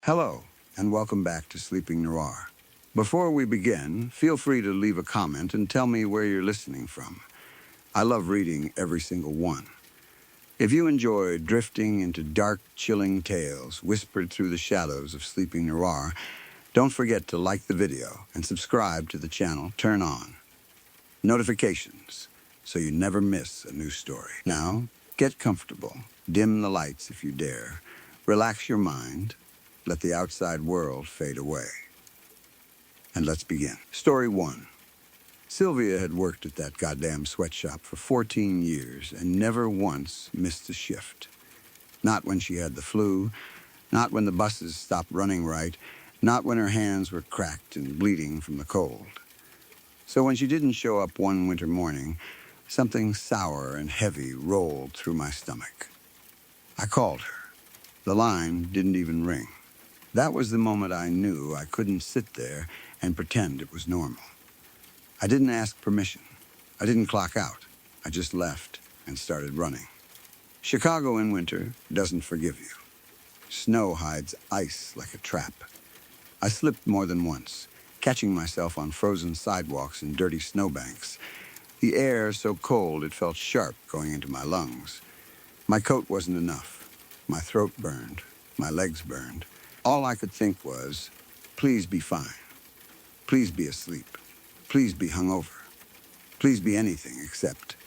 Hello, and welcome back to Sleeping Noir. Before we begin, feel free to leave a comment and tell me where you're listening from. I love reading every single one. If you enjoy drifting into dark, chilling tales whispered through the shadows of Sleeping Noir, don't forget to like the video and subscribe to the channel. Turn on notifications so you never miss a new story. Now, get comfortable. Dim the lights if you dare. Relax your mind. Let the outside world fade away. And let's begin. Story 1. Sylvia had worked at that goddamn sweatshop for 14 years and never once missed a shift. Not when she had the flu, not when the buses stopped running right, not when her hands were cracked and bleeding from the cold. So when she didn't show up one winter morning, something sour and heavy rolled through my stomach. I called her. The line didn't even ring. That was the moment I knew I couldn't sit there and pretend it was normal. I didn't ask permission. I didn't clock out. I just left and started running. Chicago in winter doesn't forgive you. Snow hides ice like a trap. I slipped more than once, catching myself on frozen sidewalks and dirty snowbanks. The air so cold it felt sharp going into my lungs. My coat wasn't enough. My throat burned. My legs burned. All I could think was, please be fine. Please be asleep. Please be hungover. Please be anything except.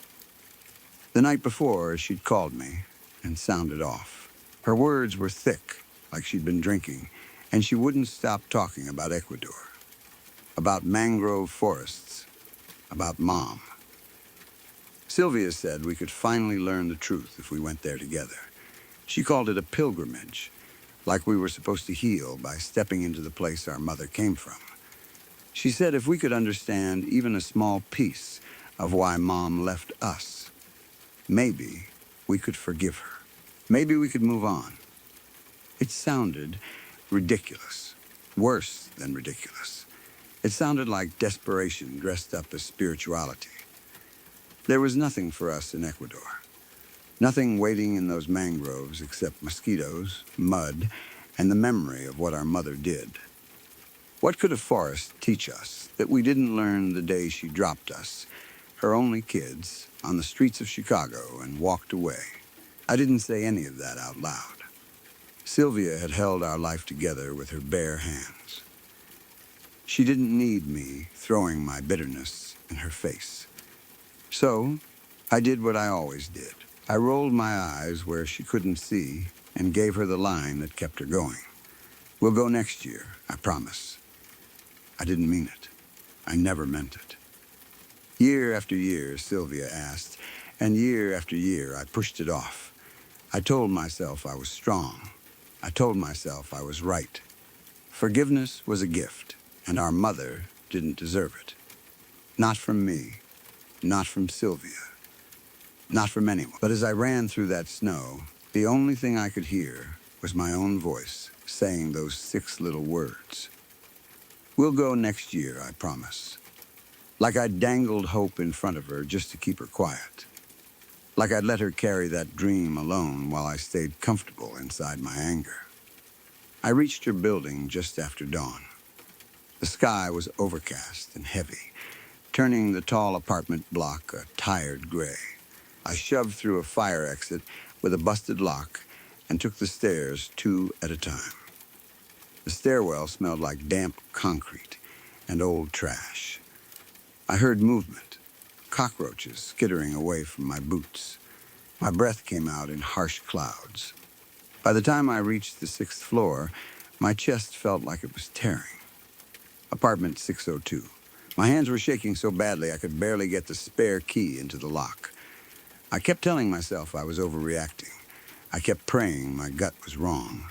The night before, she'd called me and sounded off. Her words were thick, like she'd been drinking, and she wouldn't stop talking about Ecuador, about mangrove forests, about Mom. Sylvia said we could finally learn the truth if we went there together. She called it a pilgrimage, like we were supposed to heal by stepping into the place our mother came from. She said if we could understand even a small piece of why Mom left us, maybe we could forgive her. Maybe we could move on. It sounded ridiculous, worse than ridiculous. It sounded like desperation dressed up as spirituality. There was nothing for us in Ecuador. Nothing waiting in those mangroves except mosquitoes, mud, and the memory of what our mother did. What could a forest teach us that we didn't learn the day she dropped us, her only kids, on the streets of Chicago and walked away? I didn't say any of that out loud. Sylvia had held our life together with her bare hands. She didn't need me throwing my bitterness in her face. So, I did what I always did. I rolled my eyes where she couldn't see and gave her the line that kept her going. We'll go next year, I promise. I didn't mean it. I never meant it. Year after year, Sylvia asked, and year after year, I pushed it off. I told myself I was strong. I told myself I was right. Forgiveness was a gift, and our mother didn't deserve it. Not from me, not from Sylvia, not from anyone. But as I ran through that snow, the only thing I could hear was my own voice saying those 6 little words. We'll go next year, I promise. Like I'd dangled hope in front of her just to keep her quiet. Like I'd let her carry that dream alone while I stayed comfortable inside my anger. I reached her building just after dawn. The sky was overcast and heavy, turning the tall apartment block a tired gray. I shoved through a fire exit with a busted lock and took the stairs 2 at a time. The stairwell smelled like damp concrete and old trash. I heard movement, cockroaches skittering away from my boots. My breath came out in harsh clouds. By the time I reached the 6th floor, my chest felt like it was tearing. Apartment 602. My hands were shaking so badly I could barely get the spare key into the lock. I kept telling myself I was overreacting. I kept praying my gut was wrong.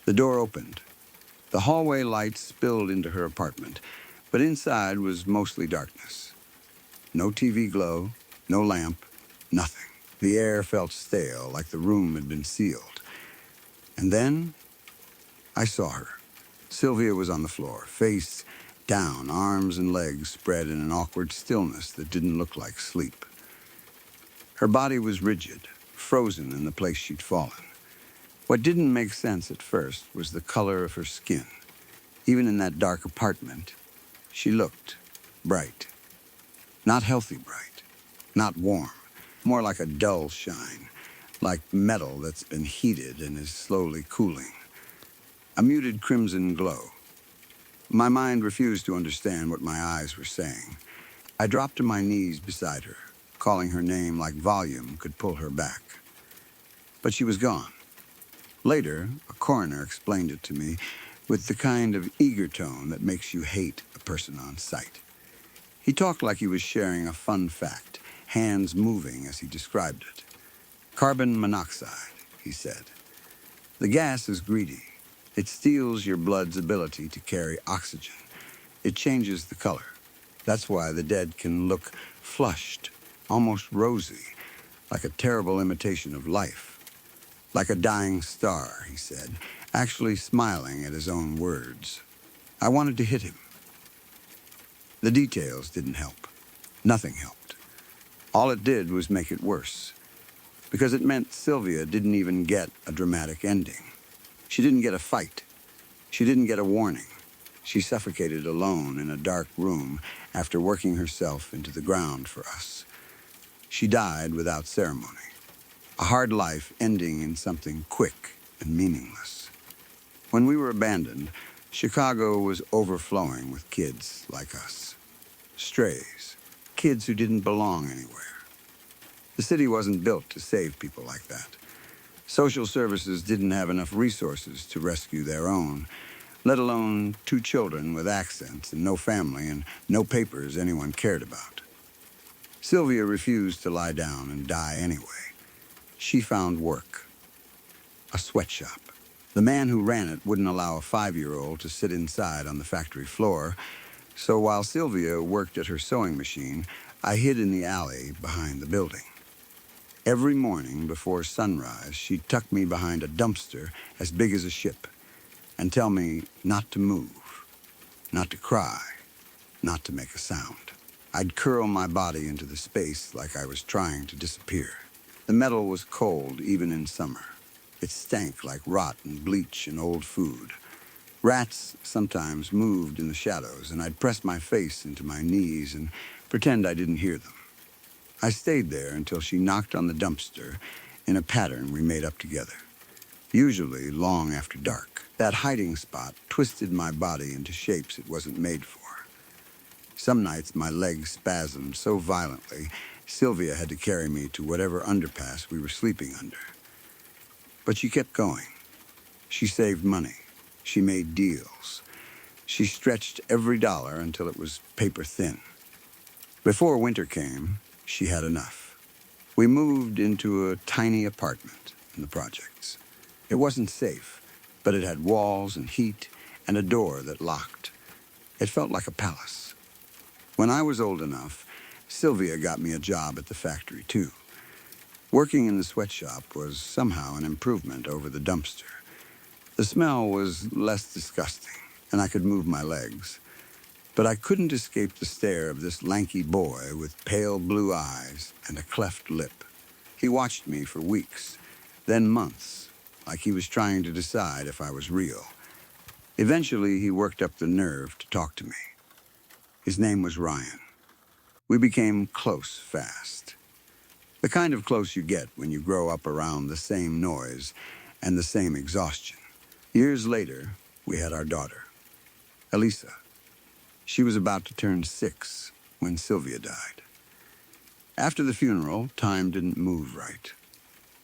The door opened. The hallway light spilled into her apartment, but inside was mostly darkness. No TV glow, no lamp, nothing. The air felt stale, like the room had been sealed. And then I saw her. Sylvia was on the floor, face down, arms and legs spread in an awkward stillness that didn't look like sleep. Her body was rigid, frozen in the place she'd fallen. What didn't make sense at first was the color of her skin. Even in that dark apartment, she looked bright. Not healthy bright, not warm, more like a dull shine, like metal that's been heated and is slowly cooling. A muted crimson glow. My mind refused to understand what my eyes were saying. I dropped to my knees beside her, calling her name like volume could pull her back. But she was gone. Later, a coroner explained it to me with the kind of eager tone that makes you hate a person on sight. He talked like he was sharing a fun fact, hands moving as he described it. Carbon monoxide, he said. The gas is greedy. It steals your blood's ability to carry oxygen. It changes the color. That's why the dead can look flushed, almost rosy, like a terrible imitation of life. Like a dying star, he said, actually smiling at his own words. I wanted to hit him. The details didn't help. Nothing helped. All it did was make it worse, because it meant Sylvia didn't even get a dramatic ending. She didn't get a fight. She didn't get a warning. She suffocated alone in a dark room after working herself into the ground for us. She died without ceremony. A hard life ending in something quick and meaningless. When we were abandoned, Chicago was overflowing with kids like us. Strays. Kids who didn't belong anywhere. The city wasn't built to save people like that. Social services didn't have enough resources to rescue their own, let alone 2 children with accents and no family and no papers anyone cared about. Sylvia refused to lie down and die anyway. She found work. A sweatshop. The man who ran it wouldn't allow a 5-year-old to sit inside on the factory floor, so while Sylvia worked at her sewing machine, I hid in the alley behind the building. Every morning before sunrise, she'd tuck me behind a dumpster as big as a ship and tell me not to move, not to cry, not to make a sound. I'd curl my body into the space like I was trying to disappear. The metal was cold even in summer. It stank like rot and bleach and old food. Rats sometimes moved in the shadows, and I'd press my face into my knees and pretend I didn't hear them. I stayed there until she knocked on the dumpster in a pattern we made up together, usually long after dark. That hiding spot twisted my body into shapes it wasn't made for. Some nights my legs spasmed so violently, Sylvia had to carry me to whatever underpass we were sleeping under. But she kept going. She saved money. She made deals. She stretched every dollar until it was paper thin. Before winter came, she had enough. We moved into a tiny apartment in the projects. It wasn't safe, but it had walls and heat and a door that locked. It felt like a palace. When I was old enough, Sylvia got me a job at the factory, too. Working in the sweatshop was somehow an improvement over the dumpster. The smell was less disgusting, and I could move my legs. But I couldn't escape the stare of this lanky boy with pale blue eyes and a cleft lip. He watched me for weeks, then months, like he was trying to decide if I was real. Eventually, he worked up the nerve to talk to me. His name was Ryan. We became close fast. The kind of close you get when you grow up around the same noise and the same exhaustion. Years later, we had our daughter, Elisa. She was about to turn 6 when Sylvia died. After the funeral, time didn't move right.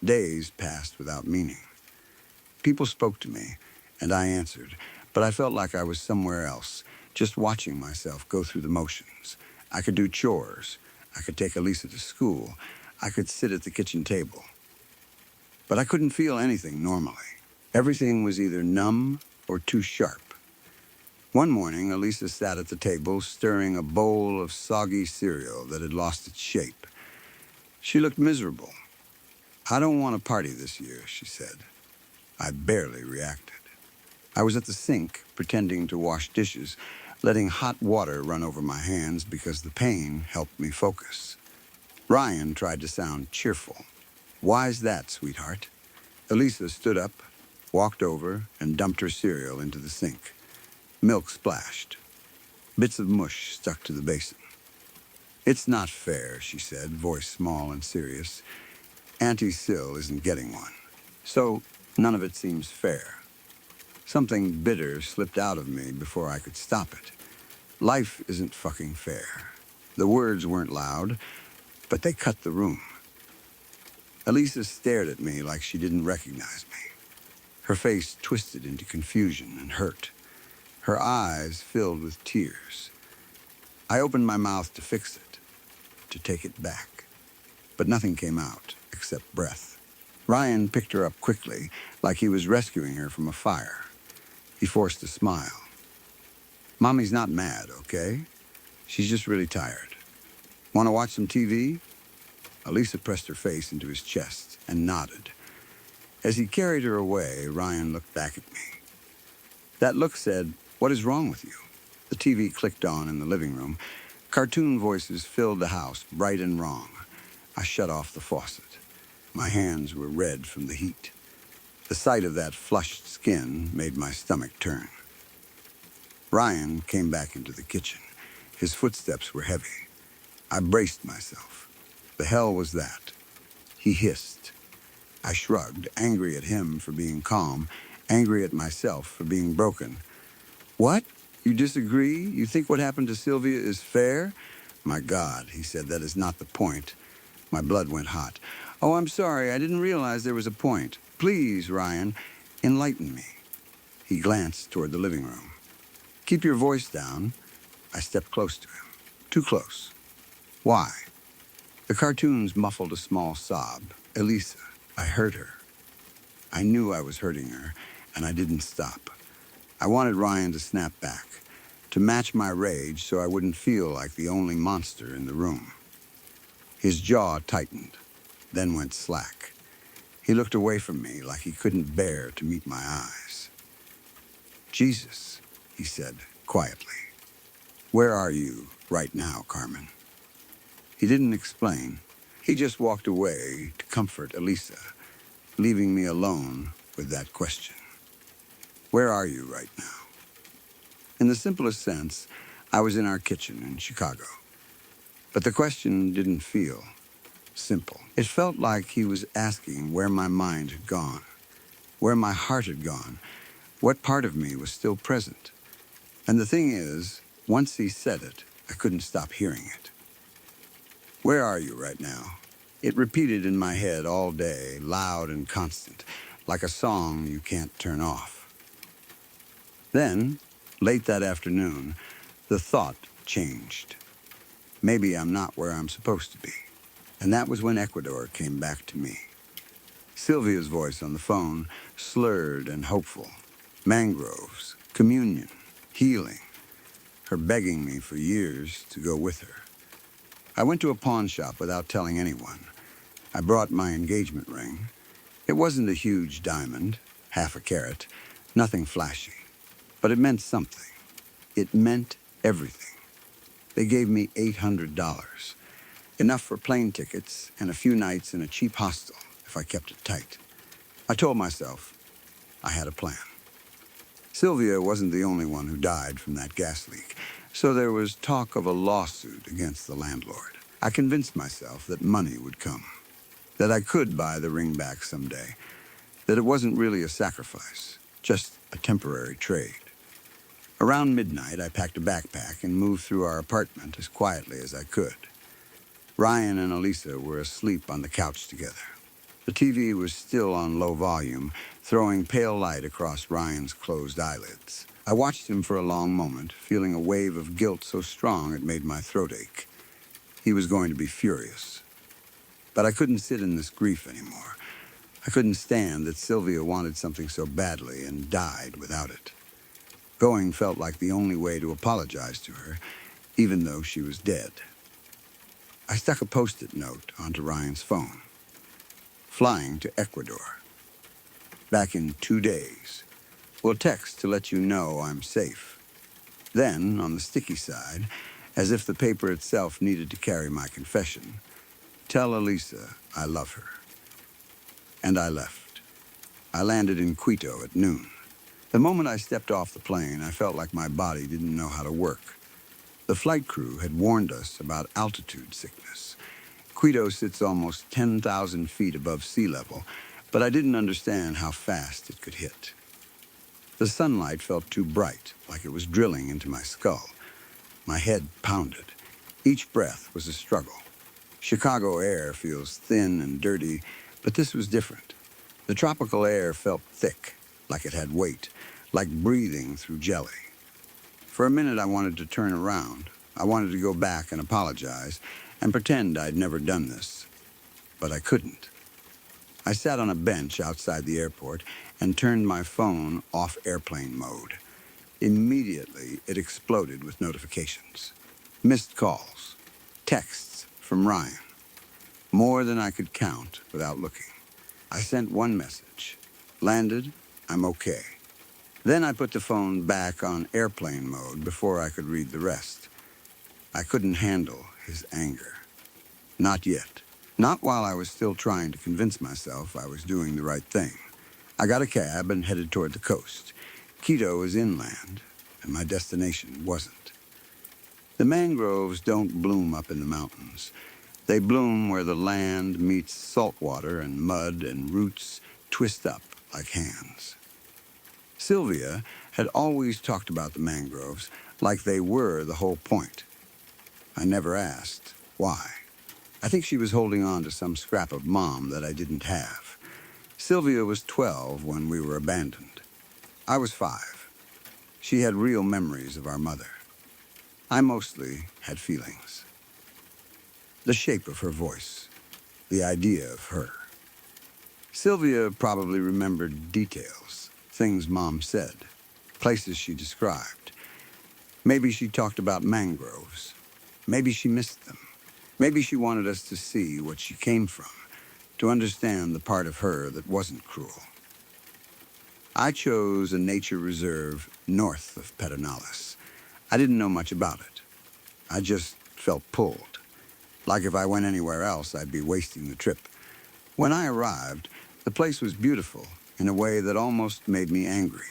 Days passed without meaning. People spoke to me, and I answered, but I felt like I was somewhere else, just watching myself go through the motions. I could do chores. I could take Elisa to school. I could sit at the kitchen table. But I couldn't feel anything normally. Everything was either numb or too sharp. One morning, Elisa sat at the table, stirring a bowl of soggy cereal that had lost its shape. She looked miserable. "I don't want to party this year," she said. I barely reacted. I was at the sink, pretending to wash dishes, letting hot water run over my hands because the pain helped me focus. Ryan tried to sound cheerful. "Why's that, sweetheart?" Elisa stood up, walked over and dumped her cereal into the sink. Milk splashed. Bits of mush stuck to the basin. "It's not fair," she said, voice small and serious. "Auntie Sil isn't getting one. So none of it seems fair." Something bitter slipped out of me before I could stop it. Life isn't fucking fair. The words weren't loud, but they cut the room. Elisa stared at me like she didn't recognize me. Her face twisted into confusion and hurt. Her eyes filled with tears. I opened my mouth to fix it, to take it back. But nothing came out except breath. Ryan picked her up quickly, like he was rescuing her from a fire. He forced a smile. "Mommy's not mad, okay? She's just really tired. Want to watch some TV?" Elisa pressed her face into his chest and nodded. As he carried her away, Ryan looked back at me. That look said, "What is wrong with you?" The TV clicked on in the living room. Cartoon voices filled the house, bright and wrong. I shut off the faucet. My hands were red from the heat. The sight of that flushed skin made my stomach turn. Ryan came back into the kitchen. His footsteps were heavy. I braced myself. The hell was that? He hissed. I shrugged, angry at him for being calm, angry at myself for being broken. "What? You disagree? You think what happened to Sylvia is fair?" "My God," he said, "that is not the point." My blood went hot. "Oh, I'm sorry. I didn't realize there was a point. Please, Ryan, enlighten me." He glanced toward the living room. "Keep your voice down." I stepped close to him. Too close. "Why?" The cartoons muffled a small sob. "Elisa, I hurt her." I knew I was hurting her, and I didn't stop. I wanted Ryan to snap back, to match my rage so I wouldn't feel like the only monster in the room. His jaw tightened, then went slack. He looked away from me like he couldn't bear to meet my eyes. "Jesus," he said quietly. "Where are you right now, Carmen?" He didn't explain. He just walked away to comfort Elisa, leaving me alone with that question. Where are you right now? In the simplest sense, I was in our kitchen in Chicago. But the question didn't feel simple. It felt like he was asking where my mind had gone, where my heart had gone, what part of me was still present. And the thing is, once he said it, I couldn't stop hearing it. Where are you right now? It repeated in my head all day, loud and constant, like a song you can't turn off. Then, late that afternoon, the thought changed. Maybe I'm not where I'm supposed to be. And that was when Ecuador came back to me. Sylvia's voice on the phone, slurred and hopeful. Mangroves, communion, healing. Her begging me for years to go with her. I went to a pawn shop without telling anyone. I brought my engagement ring. It wasn't a huge diamond, half a carat, nothing flashy. But it meant something. It meant everything. They gave me $800, enough for plane tickets and a few nights in a cheap hostel if I kept it tight. I told myself I had a plan. Sylvia wasn't the only one who died from that gas leak, so there was talk of a lawsuit against the landlord. I convinced myself that money would come, that I could buy the ring back someday, that it wasn't really a sacrifice, just a temporary trade. Around midnight, I packed a backpack and moved through our apartment as quietly as I could. Ryan and Elisa were asleep on the couch together. The TV was still on low volume, throwing pale light across Ryan's closed eyelids. I watched him for a long moment, feeling a wave of guilt so strong it made my throat ache. He was going to be furious. But I couldn't sit in this grief anymore. I couldn't stand that Sylvia wanted something so badly and died without it. Going felt like the only way to apologize to her, even though she was dead. I stuck a post-it note onto Ryan's phone. Flying to Ecuador. Back in 2 days. Will text to let you know I'm safe. Then, on the sticky side, as if the paper itself needed to carry my confession, tell Elisa I love her. And I left. I landed in Quito at noon. The moment I stepped off the plane, I felt like my body didn't know how to work. The flight crew had warned us about altitude sickness. Quito sits almost 10,000 feet above sea level, but I didn't understand how fast it could hit. The sunlight felt too bright, like it was drilling into my skull. My head pounded. Each breath was a struggle. Chicago air feels thin and dirty, but this was different. The tropical air felt thick, like it had weight, like breathing through jelly. For a minute, I wanted to turn around. I wanted to go back and apologize and pretend I'd never done this. But I couldn't. I sat on a bench outside the airport and turned my phone off airplane mode. Immediately, it exploded with notifications. Missed calls, texts from Ryan. More than I could count without looking. I sent one message. Landed, I'm okay. Then I put the phone back on airplane mode before I could read the rest. I couldn't handle his anger. Not yet. Not while I was still trying to convince myself I was doing the right thing. I got a cab and headed toward the coast. Quito is inland, and my destination wasn't. The mangroves don't bloom up in the mountains. They bloom where the land meets salt water and mud and roots twist up like hands. Sylvia had always talked about the mangroves like they were the whole point. I never asked why. I think she was holding on to some scrap of mom that I didn't have. Sylvia was 12 when we were abandoned. I was 5. She had real memories of our mother. I mostly had feelings. The shape of her voice, the idea of her. Sylvia probably remembered details, things Mom said, places she described. Maybe she talked about mangroves. Maybe she missed them. Maybe she wanted us to see what she came from, to understand the part of her that wasn't cruel. I chose a nature reserve north of Pedernales. I didn't know much about it. I just felt pulled. Like if I went anywhere else, I'd be wasting the trip. When I arrived, the place was beautiful in a way that almost made me angry.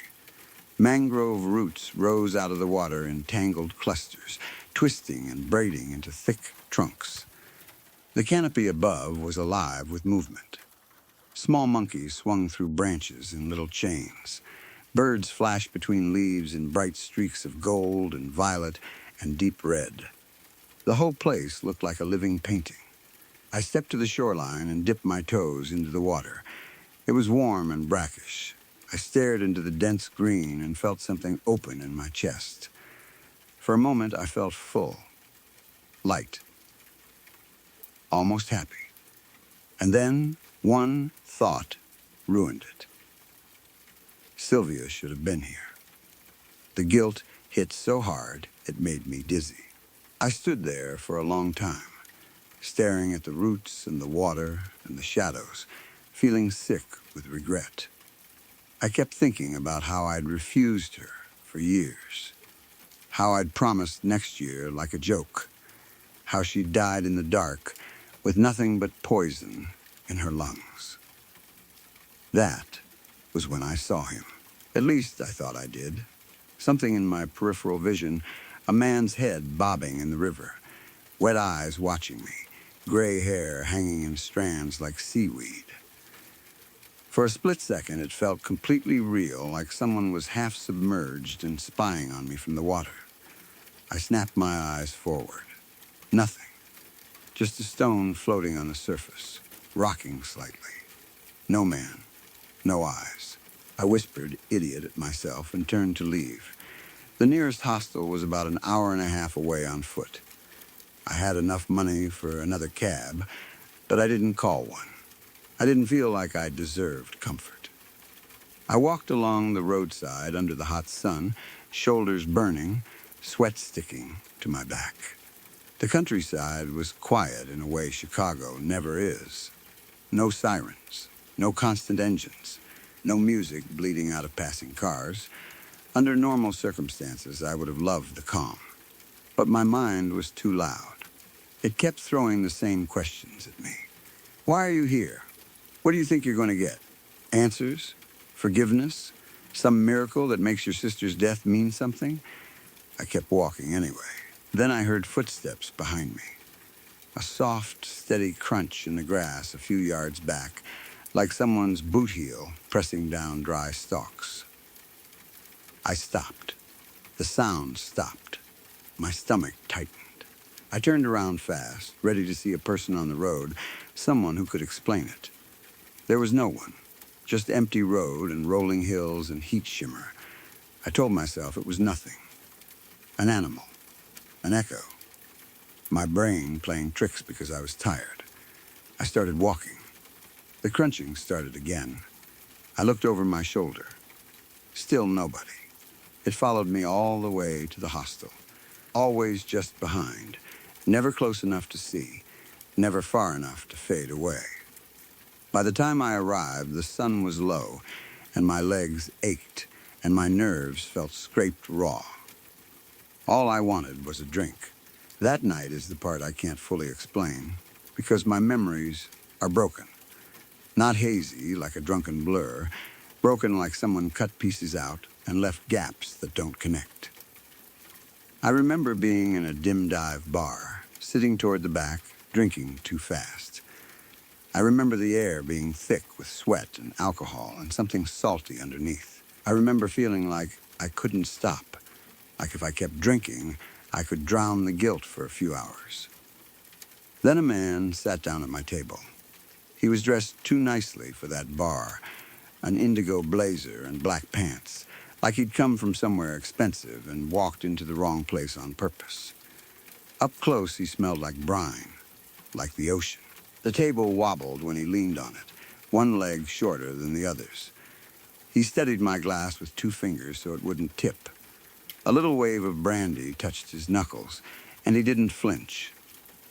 Mangrove roots rose out of the water in tangled clusters, twisting and braiding into thick trunks. The canopy above was alive with movement. Small monkeys swung through branches in little chains. Birds flashed between leaves in bright streaks of gold and violet and deep red. The whole place looked like a living painting. I stepped to the shoreline and dipped my toes into the water. It was warm and brackish. I stared into the dense green and felt something open in my chest. For a moment, I felt full, light, almost happy. And then one thought ruined it. Sylvia should have been here. The guilt hit so hard it made me dizzy. I stood there for a long time, staring at the roots and the water and the shadows, feeling sick with regret. I kept thinking about how I'd refused her for years, how I'd promised next year like a joke, how she died in the dark with nothing but poison in her lungs. That was when I saw him. At least I thought I did. Something in my peripheral vision, a man's head bobbing in the river, wet eyes watching me, gray hair hanging in strands like seaweed. For a split second, it felt completely real, like someone was half submerged and spying on me from the water. I snapped my eyes forward. Nothing. Just a stone floating on the surface, rocking slightly. No man, no eyes. I whispered, idiot, at myself and turned to leave. The nearest hostel was about an hour and a half away on foot. I had enough money for another cab, but I didn't call one. I didn't feel like I deserved comfort. I walked along the roadside under the hot sun, shoulders burning, sweat sticking to my back. The countryside was quiet in a way Chicago never is. No sirens, no constant engines, no music bleeding out of passing cars. Under normal circumstances, I would have loved the calm. But my mind was too loud. It kept throwing the same questions at me. Why are you here? What do you think you're going to get? Answers? Forgiveness? Some miracle that makes your sister's death mean something? I kept walking anyway. Then I heard footsteps behind me. A soft, steady crunch in the grass a few yards back, like someone's boot heel pressing down dry stalks. I stopped. The sound stopped. My stomach tightened. I turned around fast, ready to see a person on the road, someone who could explain it. There was no one, just empty road and rolling hills and heat shimmer. I told myself it was nothing. An animal, an echo. My brain playing tricks because I was tired. I started walking. The crunching started again. I looked over my shoulder. Still nobody. It followed me all the way to the hostel. Always just behind. Never close enough to see. Never far enough to fade away. By the time I arrived, the sun was low, and my legs ached, and my nerves felt scraped raw. All I wanted was a drink. That night is the part I can't fully explain, because my memories are broken. Not hazy, like a drunken blur, broken like someone cut pieces out and left gaps that don't connect. I remember being in a dim dive bar, sitting toward the back, drinking too fast. I remember the air being thick with sweat and alcohol and something salty underneath. I remember feeling like I couldn't stop, like if I kept drinking, I could drown the guilt for a few hours. Then a man sat down at my table. He was dressed too nicely for that bar, an indigo blazer and black pants, like he'd come from somewhere expensive and walked into the wrong place on purpose. Up close, he smelled like brine, like the ocean. The table wobbled when he leaned on it, one leg shorter than the others. He steadied my glass with 2 fingers so it wouldn't tip. A little wave of brandy touched his knuckles, and he didn't flinch.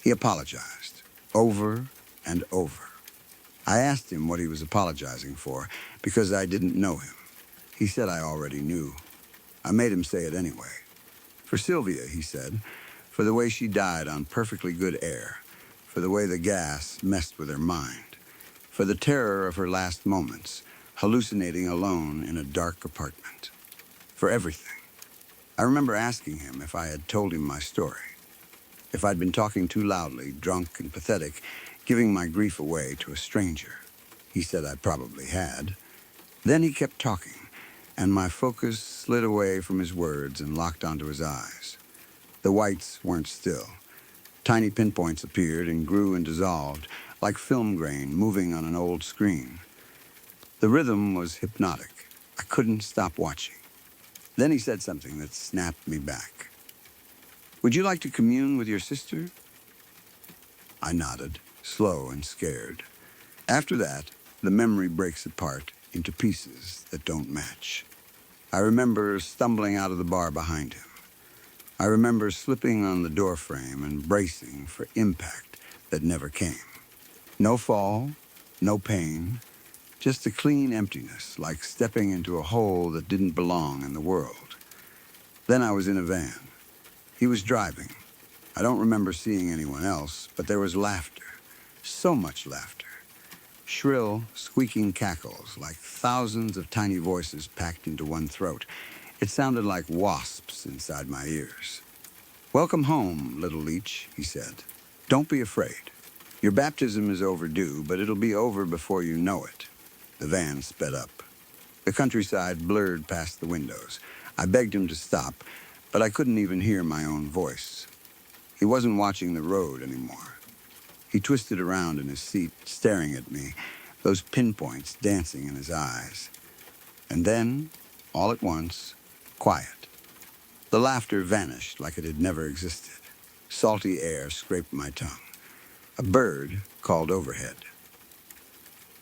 He apologized, over and over. I asked him what he was apologizing for, because I didn't know him. He said I already knew. I made him say it anyway. For Sylvia, he said, for the way she died on perfectly good air, for the way the gas messed with her mind, for the terror of her last moments, hallucinating alone in a dark apartment, for everything. I remember asking him if I had told him my story, if I'd been talking too loudly, drunk and pathetic, giving my grief away to a stranger. He said I probably had. Then he kept talking, and my focus slid away from his words and locked onto his eyes. The whites weren't still. Tiny pinpoints appeared and grew and dissolved, like film grain moving on an old screen. The rhythm was hypnotic. I couldn't stop watching. Then he said something that snapped me back. Would you like to commune with your sister? I nodded, slow and scared. After that, the memory breaks apart into pieces that don't match. I remember stumbling out of the bar behind him. I remember slipping on the doorframe and bracing for impact that never came. No fall, no pain, just a clean emptiness, like stepping into a hole that didn't belong in the world. Then I was in a van. He was driving. I don't remember seeing anyone else, but there was laughter. So much laughter. Shrill, squeaking cackles, like thousands of tiny voices packed into one throat. It sounded like wasps inside my ears. Welcome home, little leech, he said. Don't be afraid. Your baptism is overdue, but it'll be over before you know it. The van sped up. The countryside blurred past the windows. I begged him to stop, but I couldn't even hear my own voice. He wasn't watching the road anymore. He twisted around in his seat, staring at me, those pinpoints dancing in his eyes. And then, all at once, quiet. The laughter vanished like it had never existed. Salty air scraped my tongue. A bird called overhead.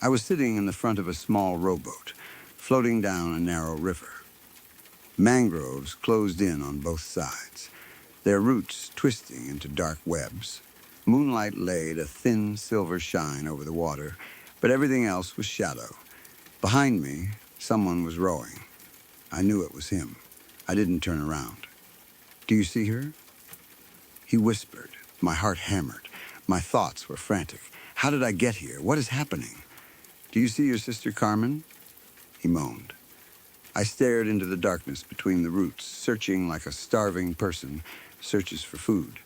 I was sitting in the front of a small rowboat, floating down a narrow river. Mangroves closed in on both sides, their roots twisting into dark webs. Moonlight laid a thin silver shine over the water, but everything else was shadow. Behind me, someone was rowing. I knew it was him. I didn't turn around. Do you see her? He whispered. My heart hammered. My thoughts were frantic. How did I get here? What is happening? Do you see your sister Carmen? he moaned. I stared into the darkness between the roots, searching like a starving person searches for food.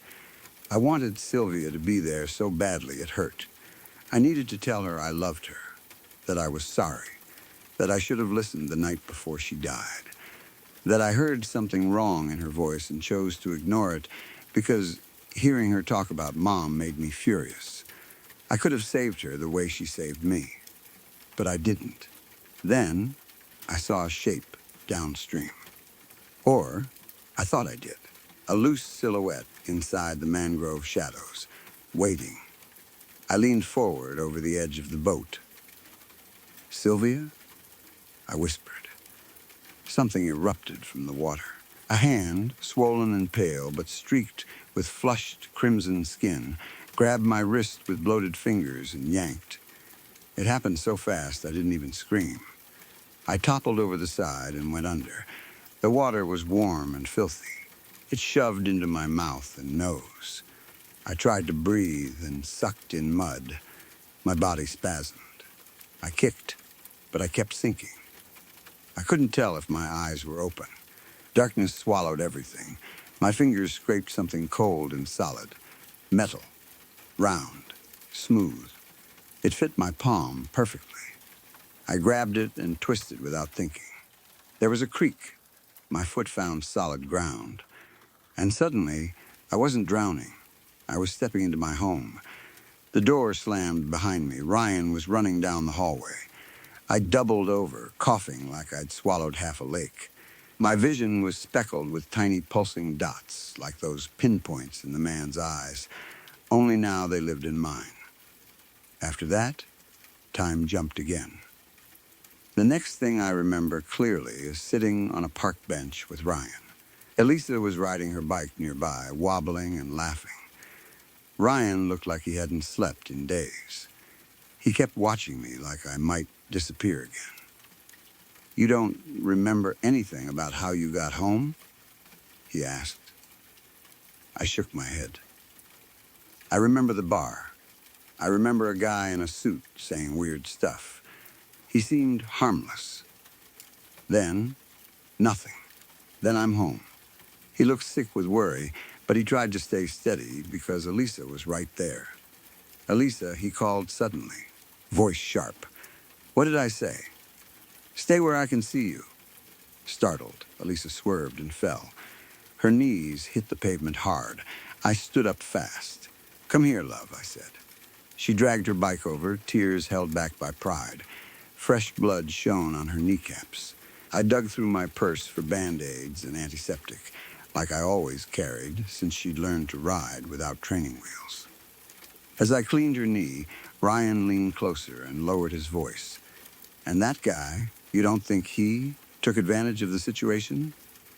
I wanted Sylvia to be there so badly it hurt. I needed to tell her I loved her, that I was sorry, that I should have listened the night before she died, that I heard something wrong in her voice and chose to ignore it because hearing her talk about Mom made me furious. I could have saved her the way she saved me, but I didn't. Then I saw a shape downstream. Or I thought I did. A loose silhouette inside the mangrove shadows, waiting. I leaned forward over the edge of the boat. "Sylvia?" I whispered. Something erupted from the water. A hand, swollen and pale, but streaked with flushed crimson skin, grabbed my wrist with bloated fingers and yanked. It happened so fast I didn't even scream. I toppled over the side and went under. The water was warm and filthy. It shoved into my mouth and nose. I tried to breathe and sucked in mud. My body spasmed. I kicked, but I kept sinking. I couldn't tell if my eyes were open. Darkness swallowed everything. My fingers scraped something cold and solid. Metal. Round. Smooth. It fit my palm perfectly. I grabbed it and twisted without thinking. There was a creak. My foot found solid ground. And suddenly, I wasn't drowning. I was stepping into my home. The door slammed behind me. Ryan was running down the hallway. I doubled over, coughing like I'd swallowed half a lake. My vision was speckled with tiny pulsing dots, like those pinpoints in the man's eyes. Only now they lived in mine. After that, time jumped again. The next thing I remember clearly is sitting on a park bench with Ryan. Elisa was riding her bike nearby, wobbling and laughing. Ryan looked like he hadn't slept in days. He kept watching me like I might disappear again. "You don't remember anything about how you got home?" he asked. I shook my head. I remember the bar. I remember a guy in a suit saying weird stuff. He seemed harmless. Then, nothing. Then I'm home. He looked sick with worry, but he tried to stay steady because Elisa was right there. "Elisa," he called suddenly, voice sharp. "What did I say?" "Stay where I can see you." Startled, Elisa swerved and fell. Her knees hit the pavement hard. I stood up fast. "Come here, love," I said. She dragged her bike over, tears held back by pride. Fresh blood shone on her kneecaps. I dug through my purse for Band-Aids and antiseptic, like I always carried since she'd learned to ride without training wheels. As I cleaned her knee, Ryan leaned closer and lowered his voice. "And that guy, you don't think he took advantage of the situation?"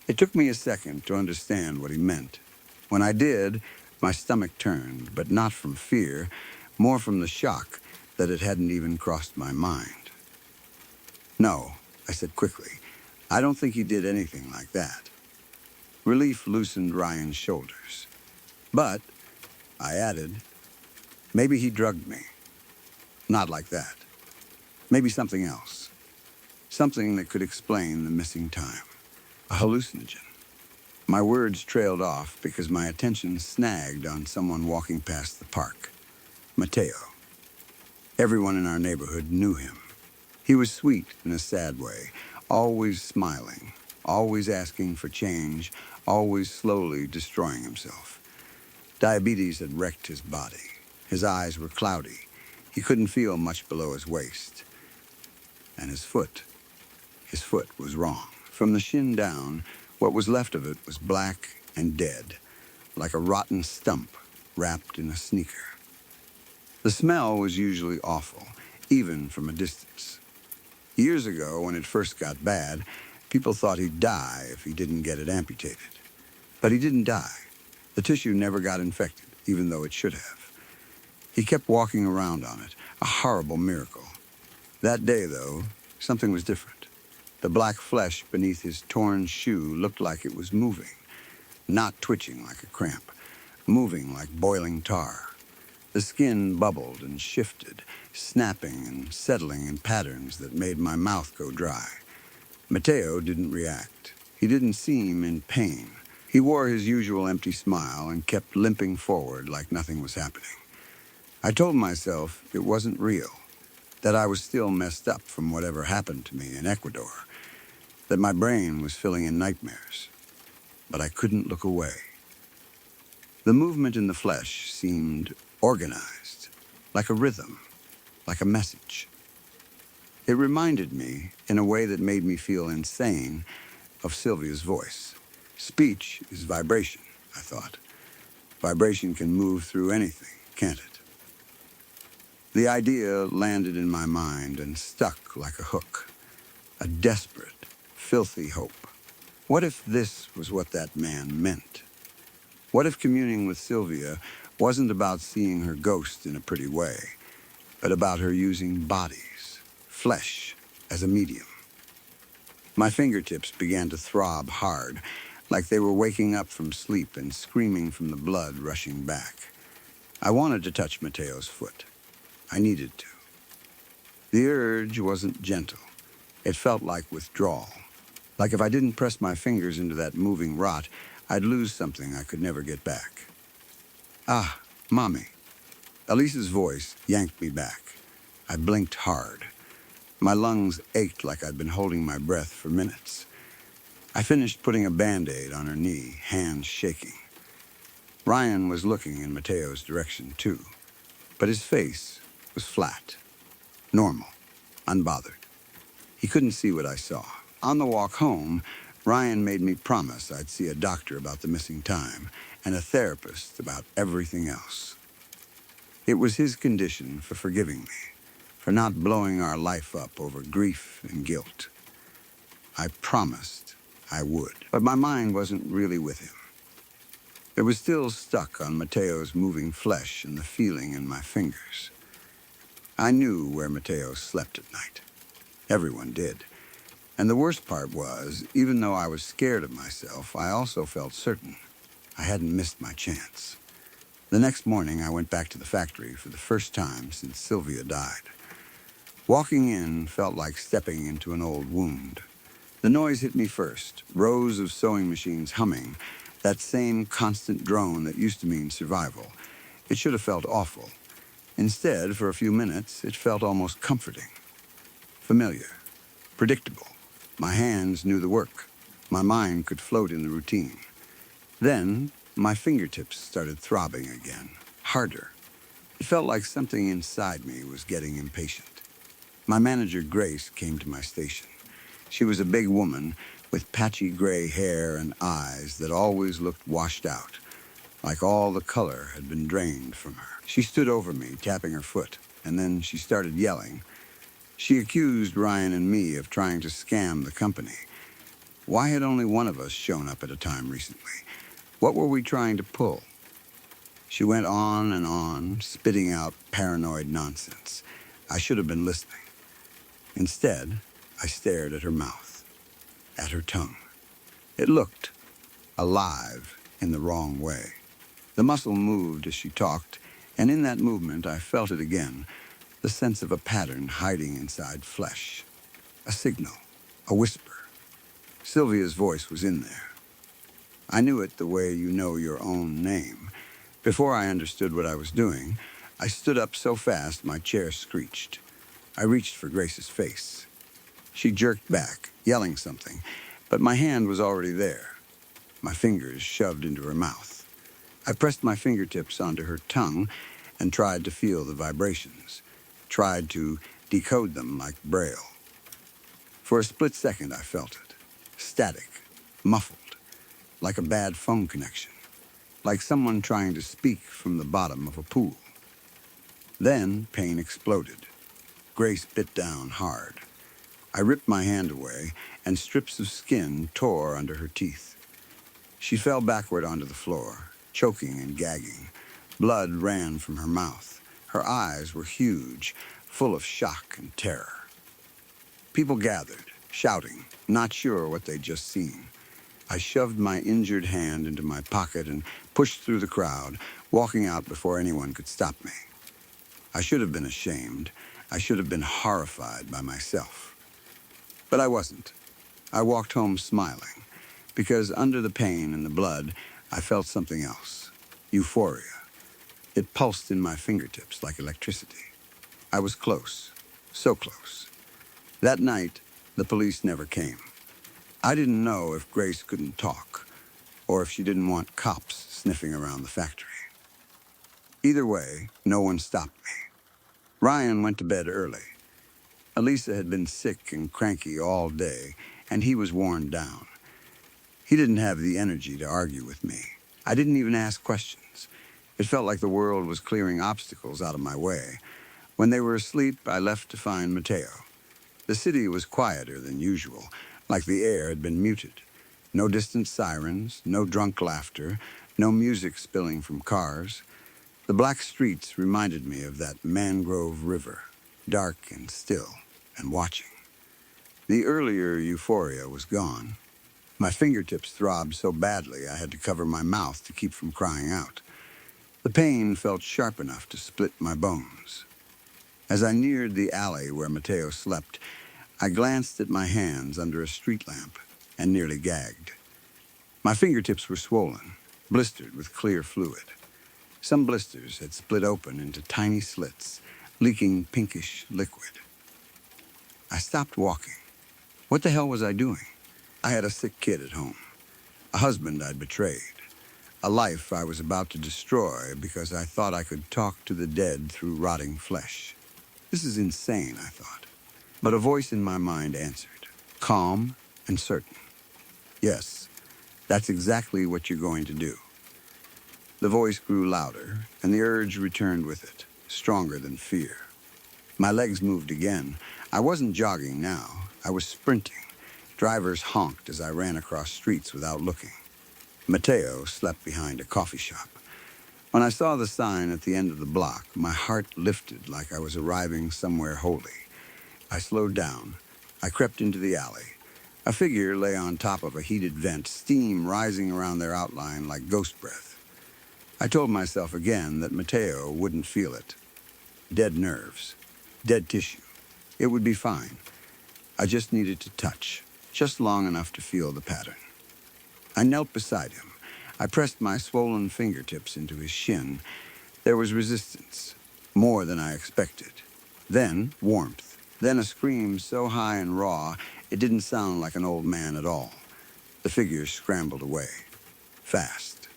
It took me a second to understand what he meant. When I did, my stomach turned, but not from fear, more from the shock that it hadn't even crossed my mind. "No," I said quickly. "I don't think he did anything like that." Relief loosened Ryan's shoulders. "But," I added, "maybe he drugged me. Not like that. Maybe something else. Something that could explain the missing time. A hallucinogen." My words trailed off because my attention snagged on someone walking past the park. Mateo. Everyone in our neighborhood knew him. He was sweet in a sad way, always smiling, always asking for change, always slowly destroying himself. Diabetes had wrecked his body. His eyes were cloudy. He couldn't feel much below his waist. And his foot was wrong. From the shin down, what was left of it was black and dead, like a rotten stump wrapped in a sneaker. The smell was usually awful, even from a distance. Years ago, when it first got bad, people thought he'd die if he didn't get it amputated. But he didn't die. The tissue never got infected, even though it should have. He kept walking around on it, a horrible miracle. That day, though, something was different. The black flesh beneath his torn shoe looked like it was moving, not twitching like a cramp, moving like boiling tar. The skin bubbled and shifted, snapping and settling in patterns that made my mouth go dry. Mateo didn't react. He didn't seem in pain. He wore his usual empty smile and kept limping forward like nothing was happening. I told myself it wasn't real, that I was still messed up from whatever happened to me in Ecuador, that my brain was filling in nightmares. But I couldn't look away. The movement in the flesh seemed organized, like a rhythm, like a message. It reminded me, in a way that made me feel insane, of Sylvia's voice. Speech is vibration, I thought. Vibration can move through anything, can't it? The idea landed in my mind and stuck like a hook. A desperate, filthy hope. What if this was what that man meant? What if communing with Sylvia wasn't about seeing her ghost in a pretty way, but about her using bodies, flesh, as a medium? My fingertips began to throb hard, like they were waking up from sleep and screaming from the blood rushing back. I wanted to touch Mateo's foot. I needed to. The urge wasn't gentle. It felt like withdrawal. Like if I didn't press my fingers into that moving rot, I'd lose something I could never get back. Ah, Mommy. Elisa's voice yanked me back. I blinked hard. My lungs ached like I'd been holding my breath for minutes. I finished putting a Band-Aid on her knee, hands shaking. Ryan was looking in Mateo's direction, too. But his face was flat, normal, unbothered. He couldn't see what I saw. On the walk home, Ryan made me promise I'd see a doctor about the missing time and a therapist about everything else. It was his condition for forgiving me, for not blowing our life up over grief and guilt. I promised I would, but my mind wasn't really with him. It was still stuck on Mateo's moving flesh and the feeling in my fingers. I knew where Mateo slept at night. Everyone did. And the worst part was, even though I was scared of myself, I also felt certain I hadn't missed my chance. The next morning, I went back to the factory for the first time since Sylvia died. Walking in felt like stepping into an old wound. The noise hit me first, rows of sewing machines humming, that same constant drone that used to mean survival. It should have felt awful. Instead, for a few minutes, it felt almost comforting. Familiar, predictable. My hands knew the work. My mind could float in the routine. Then, my fingertips started throbbing again, harder. It felt like something inside me was getting impatient. My manager, Grace, came to my station. She was a big woman with patchy gray hair and eyes that always looked washed out, like all the color had been drained from her. She stood over me, tapping her foot, and then she started yelling. She accused Ryan and me of trying to scam the company. Why had only one of us shown up at a time recently? What were we trying to pull? She went on, spitting out paranoid nonsense. I should have been listening. Instead, I stared at her mouth, at her tongue. It looked alive in the wrong way. The muscle moved as she talked, and in that movement I felt it again, the sense of a pattern hiding inside flesh. A signal, a whisper. Sylvia's voice was in there. I knew it the way you know your own name. Before I understood what I was doing, I stood up so fast my chair screeched. I reached for Grace's face. She jerked back, yelling something, but my hand was already there, my fingers shoved into her mouth. I pressed my fingertips onto her tongue and tried to feel the vibrations, tried to decode them like Braille. For a split second, I felt it, static, muffled, like a bad phone connection, like someone trying to speak from the bottom of a pool. Then pain exploded. Grace bit down hard. I ripped my hand away, and strips of skin tore under her teeth. She fell backward onto the floor, choking and gagging. Blood ran from her mouth. Her eyes were huge, full of shock and terror. People gathered, shouting, not sure what they'd just seen. I shoved my injured hand into my pocket and pushed through the crowd, walking out before anyone could stop me. I should have been ashamed. I should have been horrified by myself. But I wasn't. I walked home smiling, because under the pain and the blood, I felt something else. Euphoria. It pulsed in my fingertips like electricity. I was close. So close. That night, the police never came. I didn't know if Grace couldn't talk, or if she didn't want cops sniffing around the factory. Either way, no one stopped me. Ryan went to bed early. Elisa had been sick and cranky all day, and he was worn down. He didn't have the energy to argue with me. I didn't even ask questions. It felt like the world was clearing obstacles out of my way. When they were asleep, I left to find Mateo. The city was quieter than usual, like the air had been muted. No distant sirens, no drunk laughter, no music spilling from cars. The black streets reminded me of that mangrove river, dark and still and watching. The earlier euphoria was gone. My fingertips throbbed so badly I had to cover my mouth to keep from crying out. The pain felt sharp enough to split my bones. As I neared the alley where Mateo slept, I glanced at my hands under a street lamp and nearly gagged. My fingertips were swollen, blistered with clear fluid. Some blisters had split open into tiny slits, leaking pinkish liquid. I stopped walking. What the hell was I doing? I had a sick kid at home, a husband I'd betrayed, a life I was about to destroy because I thought I could talk to the dead through rotting flesh. This is insane, I thought. But a voice in my mind answered, calm and certain. Yes, that's exactly what you're going to do. The voice grew louder, and the urge returned with it, stronger than fear. My legs moved again. I wasn't jogging now. I was sprinting. Drivers honked as I ran across streets without looking. Mateo slept behind a coffee shop. When I saw the sign at the end of the block, my heart lifted like I was arriving somewhere holy. I slowed down. I crept into the alley. A figure lay on top of a heated vent, steam rising around their outline like ghost breath. I told myself again that Mateo wouldn't feel it. Dead nerves. Dead tissue. It would be fine. I just needed to touch, just long enough to feel the pattern. I knelt beside him. I pressed my swollen fingertips into his shin. There was resistance, more than I expected. Then warmth. Then a scream so high and raw, it didn't sound like an old man at all. The figure scrambled away. Fast.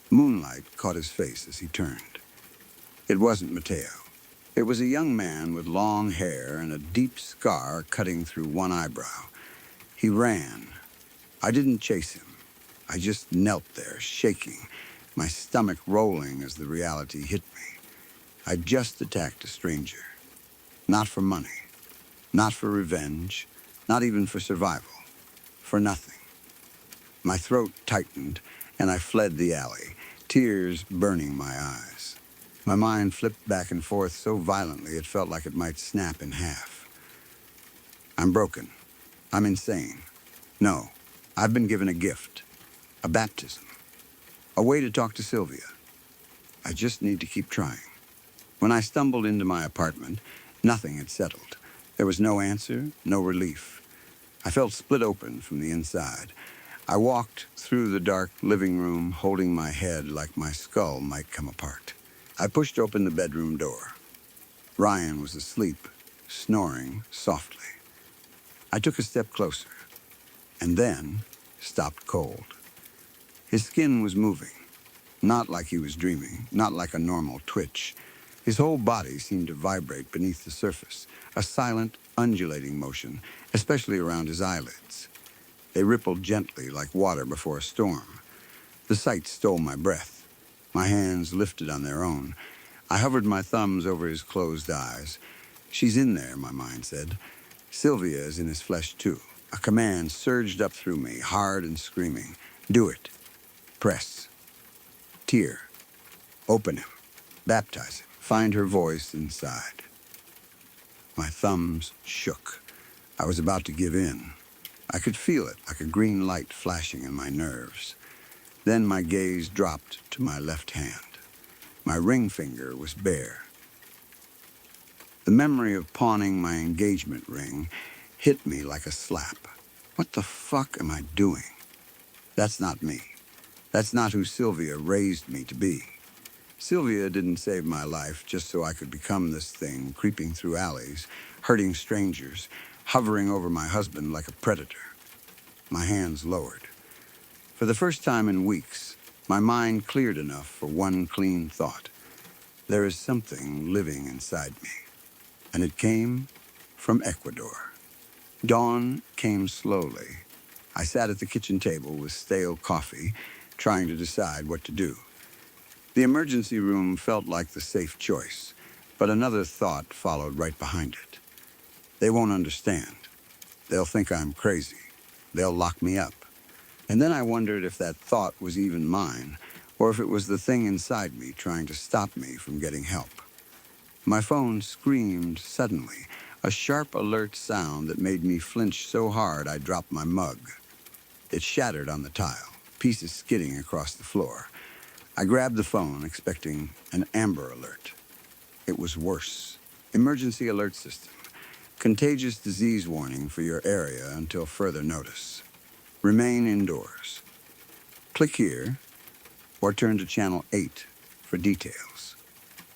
Moonlight caught his face as he turned. It wasn't Mateo. It was a young man with long hair and a deep scar cutting through one eyebrow. He ran. I didn't chase him. I just knelt there, shaking, my stomach rolling as the reality hit me. I just attacked a stranger. Not for money. Not for revenge. Not even for survival. For nothing. My throat tightened, and I fled the alley, tears burning my eyes. My mind flipped back and forth so violently it felt like it might snap in half. I'm broken. I'm insane. No, I've been given a gift. A baptism. A way to talk to Sylvia. I just need to keep trying. When I stumbled into my apartment, nothing had settled. There was no answer, no relief. I felt split open from the inside. I walked through the dark living room, holding my head like my skull might come apart. I pushed open the bedroom door. Ryan was asleep, snoring softly. I took a step closer, and then stopped cold. His skin was moving, not like he was dreaming, not like a normal twitch. His whole body seemed to vibrate beneath the surface, a silent, undulating motion, especially around his eyelids. They rippled gently like water before a storm. The sight stole my breath. My hands lifted on their own. I hovered my thumbs over his closed eyes. She's in there, my mind said. Sylvia is in his flesh too. A command surged up through me, hard and screaming. Do it. Press. Tear. Open him. Baptize him. Find her voice inside. My thumbs shook. I was about to give in. I could feel it like a green light flashing in my nerves. Then my gaze dropped to my left hand. My ring finger was bare. The memory of pawning my engagement ring hit me like a slap. What the fuck am I doing? That's not me. That's not who Sylvia raised me to be. Sylvia didn't save my life just so I could become this thing creeping through alleys, hurting strangers, hovering over my husband like a predator. My hands lowered. For the first time in weeks, my mind cleared enough for one clean thought. There is something living inside me. And it came from Ecuador. Dawn came slowly. I sat at the kitchen table with stale coffee, trying to decide what to do. The emergency room felt like the safe choice, but another thought followed right behind it. They won't understand. They'll think I'm crazy. They'll lock me up. And then I wondered if that thought was even mine, or if it was the thing inside me trying to stop me from getting help. My phone screamed suddenly, a sharp alert sound that made me flinch so hard I dropped my mug. It shattered on the tile, pieces skidding across the floor. I grabbed the phone, expecting an Amber Alert. It was worse. Emergency alert system. Contagious disease warning for your area until further notice. Remain indoors. Click here or turn to channel 8 for details.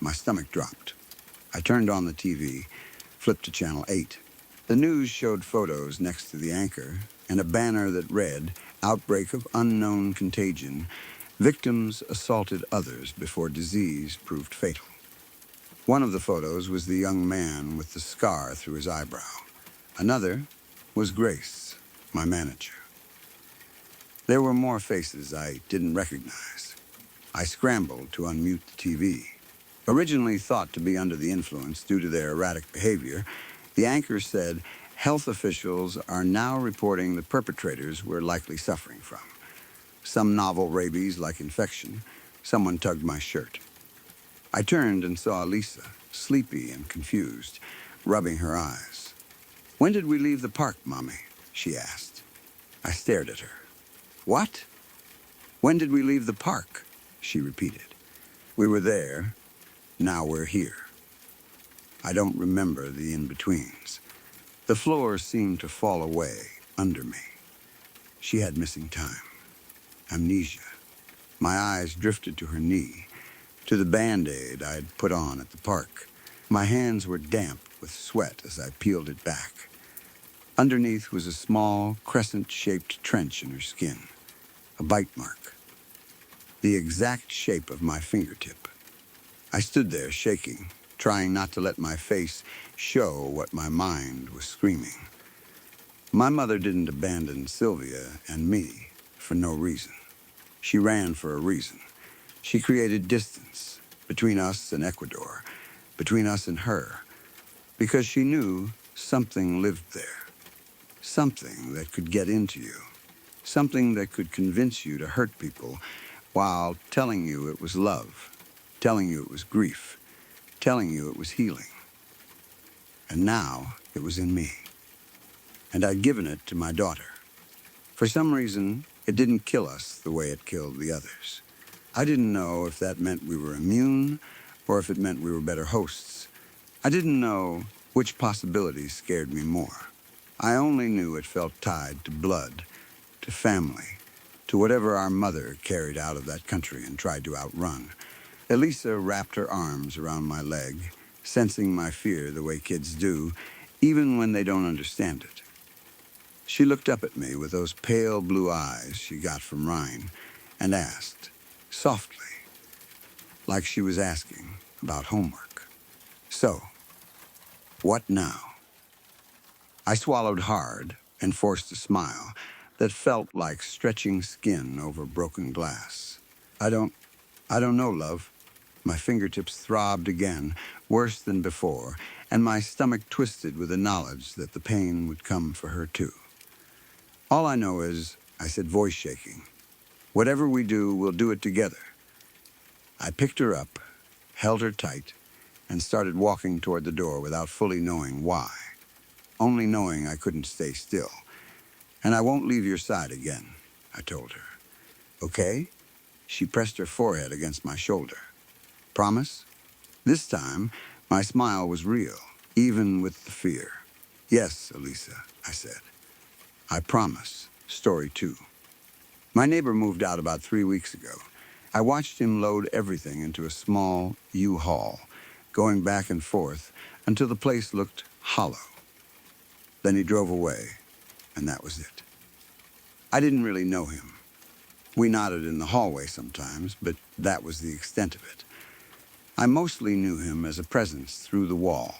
My stomach dropped. I turned on the TV, flipped to channel 8. The news showed photos next to the anchor and a banner that read, "Outbreak of unknown contagion. Victims assaulted others before disease proved fatal." One of the photos was the young man with the scar through his eyebrow. Another was Grace, my manager. There were more faces I didn't recognize. I scrambled to unmute the TV. Originally thought to be under the influence due to their erratic behavior, the anchor said health officials are now reporting the perpetrators we're likely suffering from. Some novel rabies-like infection. Someone tugged my shirt. I turned and saw Lisa, sleepy and confused, rubbing her eyes. "When did we leave the park, Mommy?" she asked. I stared at her. "What?" "When did we leave the park?" she repeated. "We were there. Now we're here." I don't remember the in-betweens. The floor seemed to fall away under me. She had missing time. Amnesia. My eyes drifted to her knee, to the Band-Aid I'd put on at the park. My hands were damp with sweat as I peeled it back. Underneath was a small, crescent-shaped trench in her skin, a bite mark, the exact shape of my fingertip. I stood there shaking, trying not to let my face show what my mind was screaming. My mother didn't abandon Sylvia and me for no reason. She ran for a reason. She created distance between us and Ecuador, between us and her, because she knew something lived there. Something that could get into you. Something that could convince you to hurt people while telling you it was love, telling you it was grief, telling you it was healing. And now it was in me. And I'd given it to my daughter. For some reason, it didn't kill us the way it killed the others. I didn't know if that meant we were immune or if it meant we were better hosts. I didn't know which possibilities scared me more. I only knew it felt tied to blood, to family, to whatever our mother carried out of that country and tried to outrun. Elisa wrapped her arms around my leg, sensing my fear the way kids do, even when they don't understand it. She looked up at me with those pale blue eyes she got from Ryan and asked, softly, like she was asking about homework, "So, what now?" I swallowed hard and forced a smile that felt like stretching skin over broken glass. I don't know, love." My fingertips throbbed again, worse than before, and my stomach twisted with the knowledge that the pain would come for her too. "All I know is," I said, voice shaking, "whatever we do, we'll do it together." I picked her up, held her tight, and started walking toward the door without fully knowing why. Only knowing I couldn't stay still. And I won't leave your side again, I told her. Okay? She pressed her forehead against my shoulder. Promise? This time, my smile was real, even with the fear. Yes, Elisa, I said. I promise. Story 2. My neighbor moved out about 3 weeks ago. I watched him load everything into a small U-Haul, going back and forth until the place looked hollow. Then he drove away, and that was it. I didn't really know him. We nodded in the hallway sometimes, but that was the extent of it. I mostly knew him as a presence through the wall.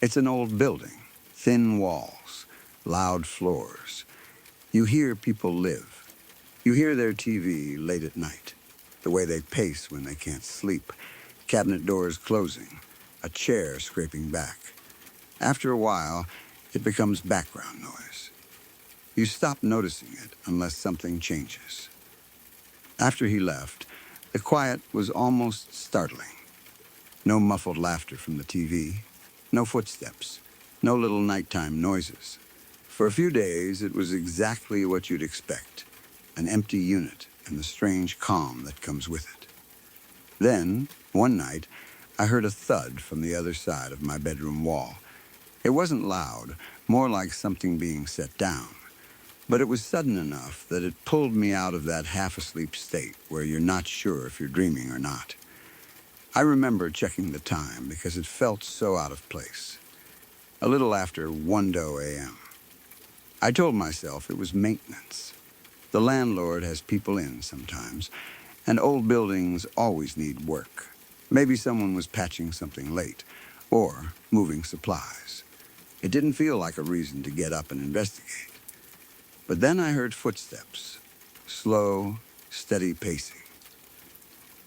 It's an old building, thin walls, loud floors. You hear people live. You hear their TV late at night, the way they pace when they can't sleep, cabinet doors closing, a chair scraping back. After a while, it becomes background noise. You stop noticing it unless something changes. After he left, the quiet was almost startling. No muffled laughter from the TV, no footsteps, no little nighttime noises. For a few days, it was exactly what you'd expect, an empty unit and the strange calm that comes with it. Then, one night, I heard a thud from the other side of my bedroom wall. It wasn't loud, more like something being set down. But it was sudden enough that it pulled me out of that half-asleep state where you're not sure if you're dreaming or not. I remember checking the time because it felt so out of place. A little after 1:00 a.m. I told myself it was maintenance. The landlord has people in sometimes, and old buildings always need work. Maybe someone was patching something late, or moving supplies. It didn't feel like a reason to get up and investigate. But then I heard footsteps, slow, steady pacing,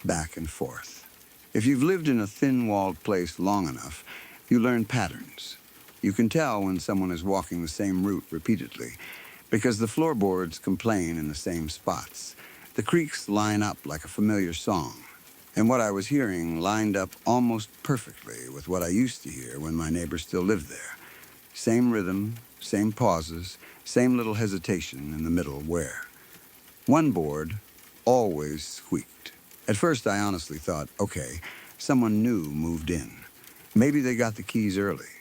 back and forth. If you've lived in a thin-walled place long enough, you learn patterns. You can tell when someone is walking the same route repeatedly, because the floorboards complain in the same spots. The creaks line up like a familiar song, and what I was hearing lined up almost perfectly with what I used to hear when my neighbor still lived there. Same rhythm, same pauses, same little hesitation in the middle where. One board always squeaked. At first, I honestly thought, okay, someone new moved in. Maybe they got the keys early.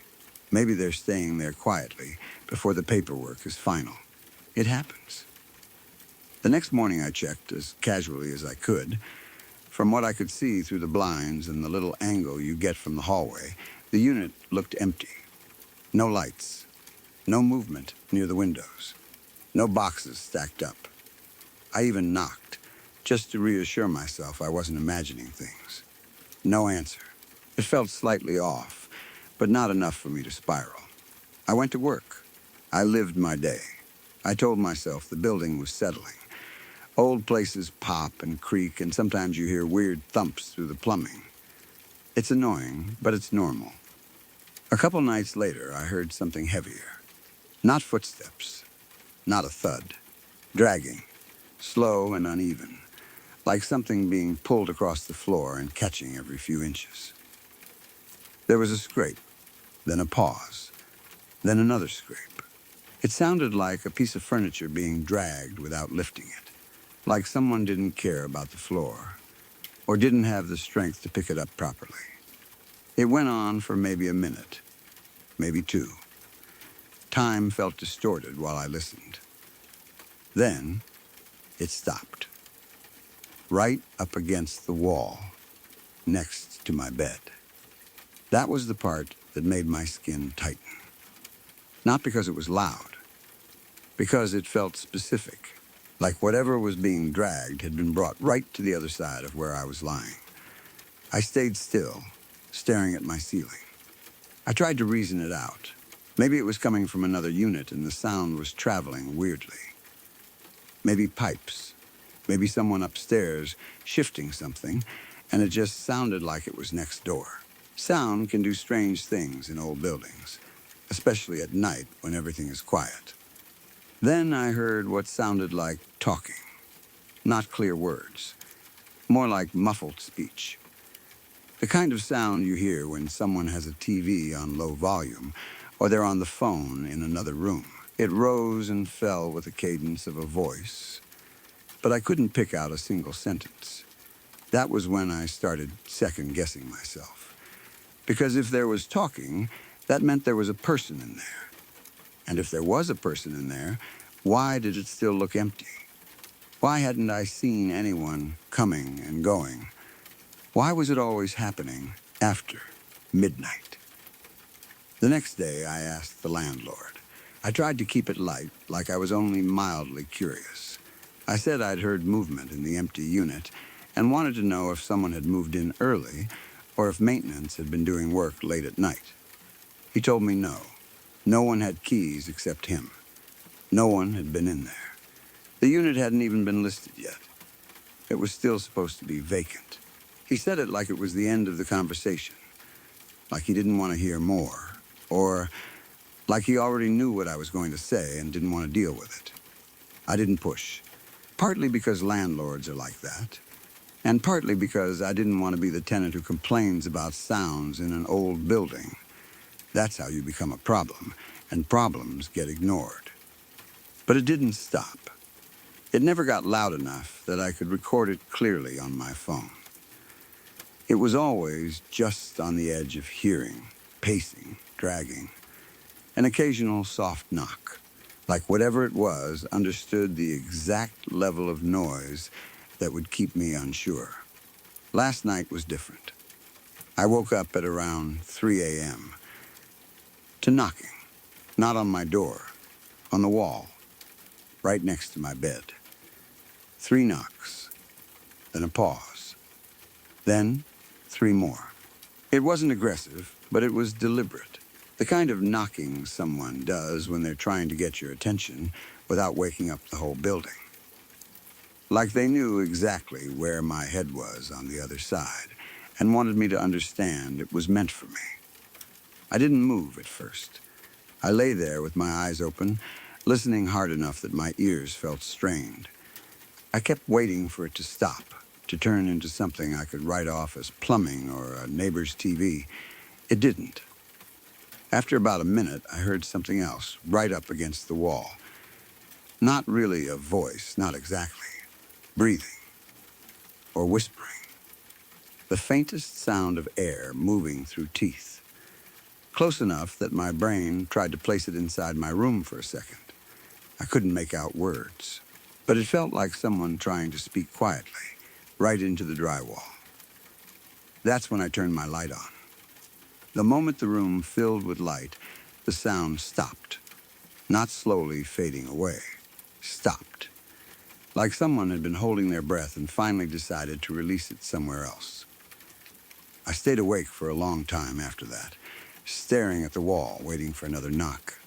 Maybe they're staying there quietly before the paperwork is final. It happens. The next morning I checked as casually as I could. From what I could see through the blinds and the little angle you get from the hallway, the unit looked empty. No lights. No movement near the windows. No boxes stacked up. I even knocked, just to reassure myself I wasn't imagining things. No answer. It felt slightly off, but not enough for me to spiral. I went to work. I lived my day. I told myself the building was settling. Old places pop and creak, and sometimes you hear weird thumps through the plumbing. It's annoying, but it's normal. A couple nights later, I heard something heavier. Not footsteps. Not a thud. Dragging. Slow and uneven. Like something being pulled across the floor and catching every few inches. There was a scrape, then a pause, then another scrape. It sounded like a piece of furniture being dragged without lifting it, like someone didn't care about the floor, or didn't have the strength to pick it up properly. It went on for maybe a minute, maybe 2. Time felt distorted while I listened. Then, it stopped. Right up against the wall, next to my bed. That was the part that made my skin tighten. Not because it was loud, because it felt specific, like whatever was being dragged had been brought right to the other side of where I was lying. I stayed still, staring at my ceiling. I tried to reason it out. Maybe it was coming from another unit and the sound was traveling weirdly. Maybe pipes. Maybe someone upstairs shifting something, and it just sounded like it was next door. Sound can do strange things in old buildings, especially at night when everything is quiet. Then I heard what sounded like talking. Not clear words. More like muffled speech. The kind of sound you hear when someone has a TV on low volume, or they're on the phone in another room. It rose and fell with the cadence of a voice, but I couldn't pick out a single sentence. That was when I started second-guessing myself. Because if there was talking, that meant there was a person in there. And if there was a person in there, why did it still look empty? Why hadn't I seen anyone coming and going? Why was it always happening after midnight? The next day, I asked the landlord. I tried to keep it light, like I was only mildly curious. I said I'd heard movement in the empty unit and wanted to know if someone had moved in early or if maintenance had been doing work late at night. He told me no. No one had keys except him. No one had been in there. The unit hadn't even been listed yet. It was still supposed to be vacant. He said it like it was the end of the conversation, like he didn't want to hear more, or like he already knew what I was going to say and didn't want to deal with it. I didn't push, partly because landlords are like that, and partly because I didn't want to be the tenant who complains about sounds in an old building. That's how you become a problem, and problems get ignored. But it didn't stop. It never got loud enough that I could record it clearly on my phone. It was always just on the edge of hearing, pacing, dragging. An occasional soft knock, like whatever it was understood the exact level of noise that would keep me unsure. Last night was different. I woke up at around 3 a.m. to knocking, not on my door, on the wall, right next to my bed. 3 knocks, then a pause, then 3 more. It wasn't aggressive, but it was deliberate. The kind of knocking someone does when they're trying to get your attention without waking up the whole building. Like they knew exactly where my head was on the other side and wanted me to understand it was meant for me. I didn't move at first. I lay there with my eyes open, listening hard enough that my ears felt strained. I kept waiting for it to stop, to turn into something I could write off as plumbing or a neighbor's TV. It didn't. After about a minute, I heard something else right up against the wall. Not really a voice, not exactly. Breathing or whispering. The faintest sound of air moving through teeth. Close enough that my brain tried to place it inside my room for a second. I couldn't make out words, but it felt like someone trying to speak quietly, right into the drywall. That's when I turned my light on. The moment the room filled with light, the sound stopped. Not slowly fading away. Stopped. Like someone had been holding their breath and finally decided to release it somewhere else. I stayed awake for a long time after that, staring at the wall, waiting for another knock.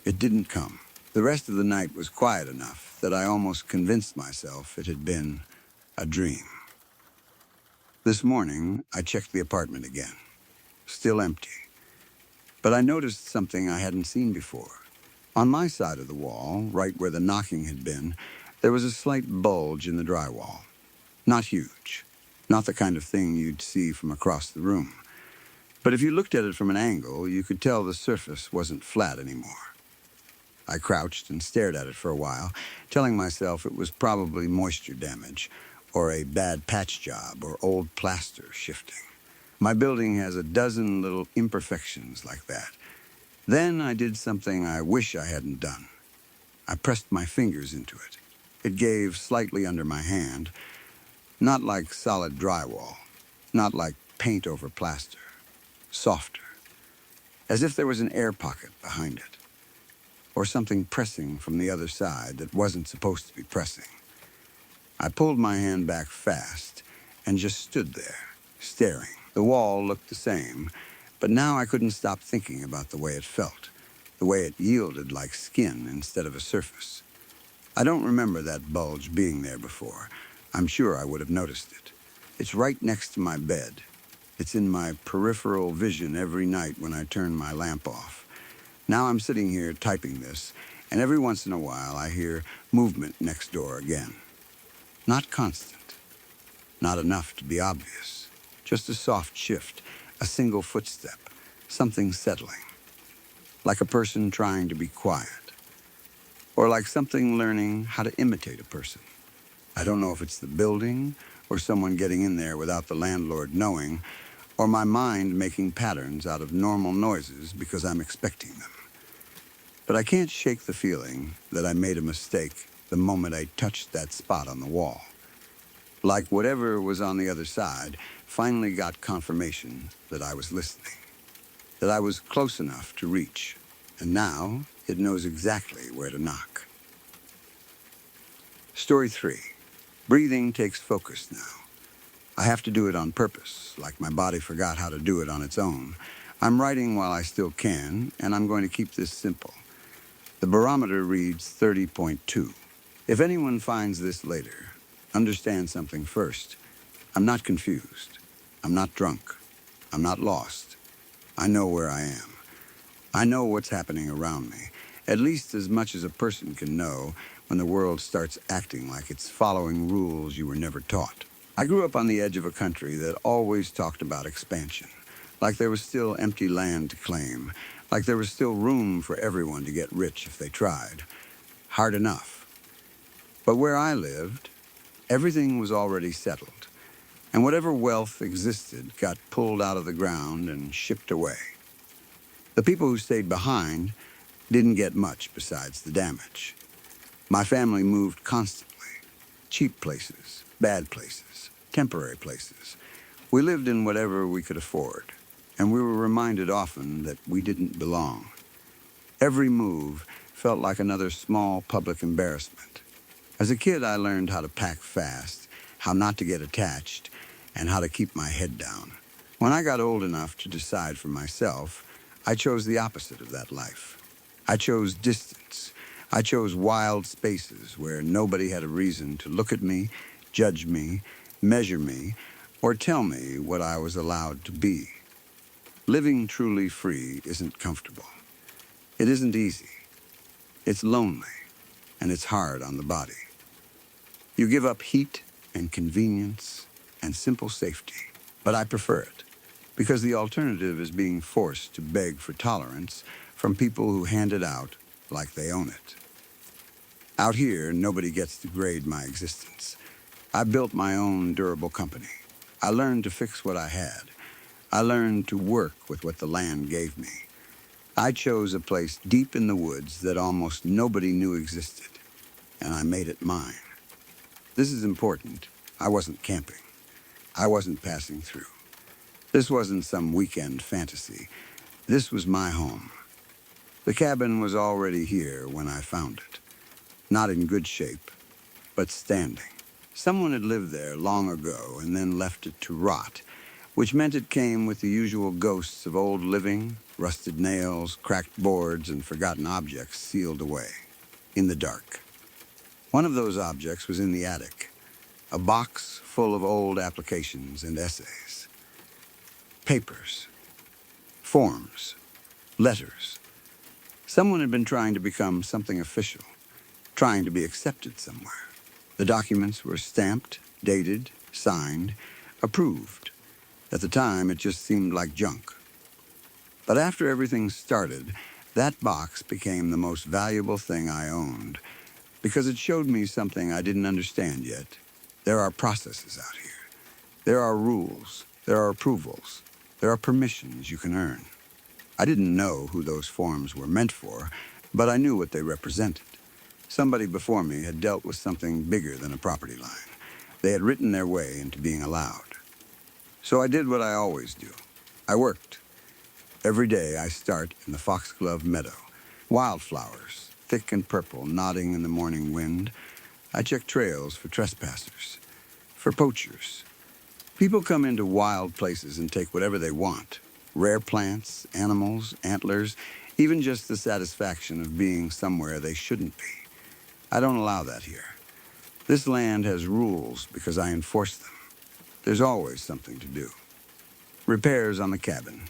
It didn't come. The rest of the night was quiet enough that I almost convinced myself it had been a dream. This morning, I checked the apartment again. Still empty. But I noticed something I hadn't seen before. On my side of the wall, right where the knocking had been, there was a slight bulge in the drywall. Not huge. Not the kind of thing you'd see from across the room. But if you looked at it from an angle, you could tell the surface wasn't flat anymore. I crouched and stared at it for a while, telling myself it was probably moisture damage, or a bad patch job, or old plaster shifting. My building has a dozen little imperfections like that. Then I did something I wish I hadn't done. I pressed my fingers into it. It gave slightly under my hand, not like solid drywall, not like paint over plaster, softer, as if there was an air pocket behind it, or something pressing from the other side that wasn't supposed to be pressing. I pulled my hand back fast and just stood there, staring. The wall looked the same, but now I couldn't stop thinking about the way it felt, the way it yielded like skin instead of a surface. I don't remember that bulge being there before. I'm sure I would have noticed it. It's right next to my bed. It's in my peripheral vision every night when I turn my lamp off. Now I'm sitting here typing this, and every once in a while I hear movement next door again. Not constant. Not enough to be obvious. Just a soft shift, a single footstep, something settling. Like a person trying to be quiet. or like something learning how to imitate a person. I don't know if it's the building, or someone getting in there without the landlord knowing, or my mind making patterns out of normal noises because I'm expecting them. But I can't shake the feeling that I made a mistake the moment I touched that spot on the wall. Like whatever was on the other side finally got confirmation that I was listening, that I was close enough to reach, and now it knows exactly where to knock. Story 3. Breathing takes focus now. I have to do it on purpose, like my body forgot how to do it on its own. I'm writing while I still can, and I'm going to keep this simple. The barometer reads 30.2. If anyone finds this later, understand something first. I'm not confused. I'm not drunk. I'm not lost. I know where I am. I know what's happening around me, at least as much as a person can know when the world starts acting like it's following rules you were never taught. I grew up on the edge of a country that always talked about expansion, like there was still empty land to claim, like there was still room for everyone to get rich if they tried. Hard enough. But where I lived, everything was already settled, and whatever wealth existed got pulled out of the ground and shipped away. The people who stayed behind didn't get much besides the damage. My family moved constantly. Cheap places, bad places, temporary places. We lived in whatever we could afford, and we were reminded often that we didn't belong. Every move felt like another small public embarrassment. As a kid, I learned how to pack fast, how not to get attached, and how to keep my head down. When I got old enough to decide for myself, I chose the opposite of that life. I chose distance. I chose wild spaces where nobody had a reason to look at me, judge me, measure me, or tell me what I was allowed to be. Living truly free isn't comfortable. It isn't easy. It's lonely, and it's hard on the body. You give up heat and convenience and simple safety, but I prefer it, because the alternative is being forced to beg for tolerance from people who hand it out like they own it. Out here, nobody gets to grade my existence. I built my own durable company. I learned to fix what I had. I learned to work with what the land gave me. I chose a place deep in the woods that almost nobody knew existed, and I made it mine. This is important. I wasn't camping. I wasn't passing through. This wasn't some weekend fantasy. This was my home. The cabin was already here when I found it. Not in good shape, but standing. Someone had lived there long ago and then left it to rot, which meant it came with the usual ghosts of old living, rusted nails, cracked boards, and forgotten objects sealed away, in the dark. One of those objects was in the attic, a box full of old applications and essays. Papers, forms, letters. Someone had been trying to become something official, trying to be accepted somewhere. The documents were stamped, dated, signed, approved. At the time, it just seemed like junk. But after everything started, that box became the most valuable thing I owned, because it showed me something I didn't understand yet. There are processes out here. There are rules. There are approvals. There are permissions you can earn. I didn't know who those forms were meant for, but I knew what they represented. Somebody before me had dealt with something bigger than a property line. They had written their way into being allowed. So I did what I always do. I worked. Every day I start in the foxglove meadow. Wildflowers, thick and purple, nodding in the morning wind. I check trails for trespassers, for poachers. People come into wild places and take whatever they want. Rare plants, animals, antlers, even just the satisfaction of being somewhere they shouldn't be. I don't allow that here. This land has rules because I enforce them. There's always something to do. Repairs on the cabin,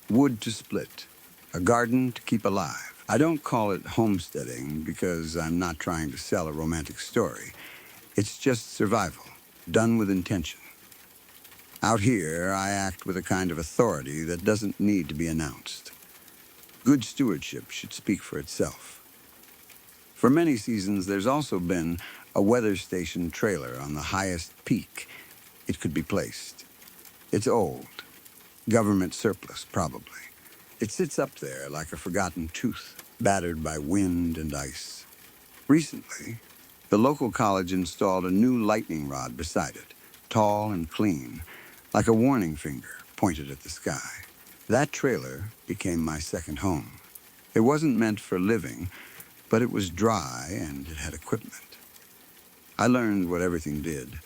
wood to split, a garden to keep alive. I don't call it homesteading because I'm not trying to sell a romantic story. It's just survival, done with intention. Out here, I act with a kind of authority that doesn't need to be announced. Good stewardship should speak for itself. For many seasons, there's also been a weather station trailer on the highest peak it could be placed. It's old, government surplus, probably. It sits up there like a forgotten tooth, battered by wind and ice. Recently, the local college installed a new lightning rod beside it, tall and clean, like a warning finger pointed at the sky. That trailer became my second home. It wasn't meant for living, but it was dry and it had equipment. I learned what everything did.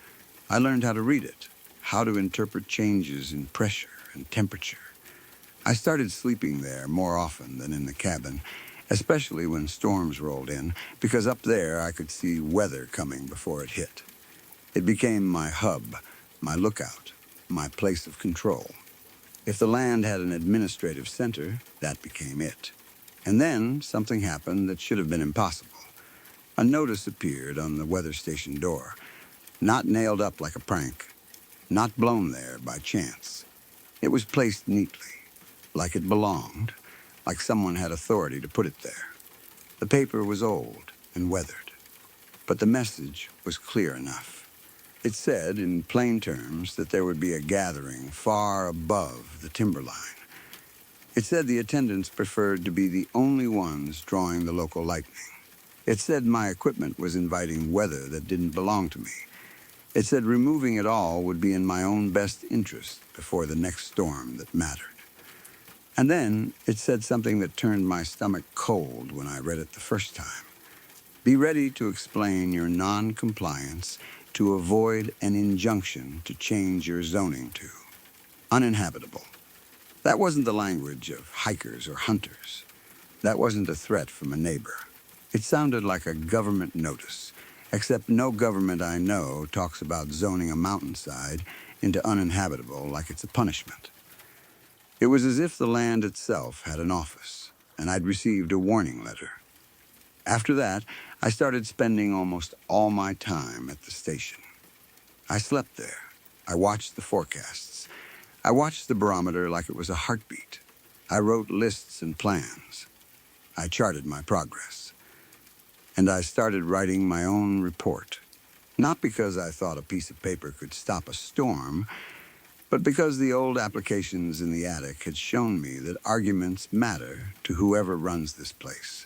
I learned how to read it, how to interpret changes in pressure and temperature. I started sleeping there more often than in the cabin, especially when storms rolled in, because up there I could see weather coming before it hit. It became my hub, my lookout, my place of control. If the land had an administrative center, that became it. And then something happened that should have been impossible. A notice appeared on the weather station door, not nailed up like a prank, not blown there by chance. It was placed neatly, like it belonged, like someone had authority to put it there. The paper was old and weathered, but the message was clear enough. It said in plain terms that there would be a gathering far above the timberline. It said the attendants preferred to be the only ones drawing the local lightning. It said my equipment was inviting weather that didn't belong to me. It said removing it all would be in my own best interest before the next storm that mattered. And then it said something that turned my stomach cold when I read it the first time. Be ready to explain your non-compliance to avoid an injunction to change your zoning to uninhabitable. That wasn't the language of hikers or hunters. That wasn't a threat from a neighbor. It sounded like a government notice, except no government I know talks about zoning a mountainside into uninhabitable like it's a punishment. It was as if the land itself had an office, and I'd received a warning letter. After that, I started spending almost all my time at the station. I slept there. I watched the forecasts. I watched the barometer like it was a heartbeat. I wrote lists and plans. I charted my progress. And I started writing my own report. Not because I thought a piece of paper could stop a storm, but because the old applications in the attic had shown me that arguments matter to whoever runs this place.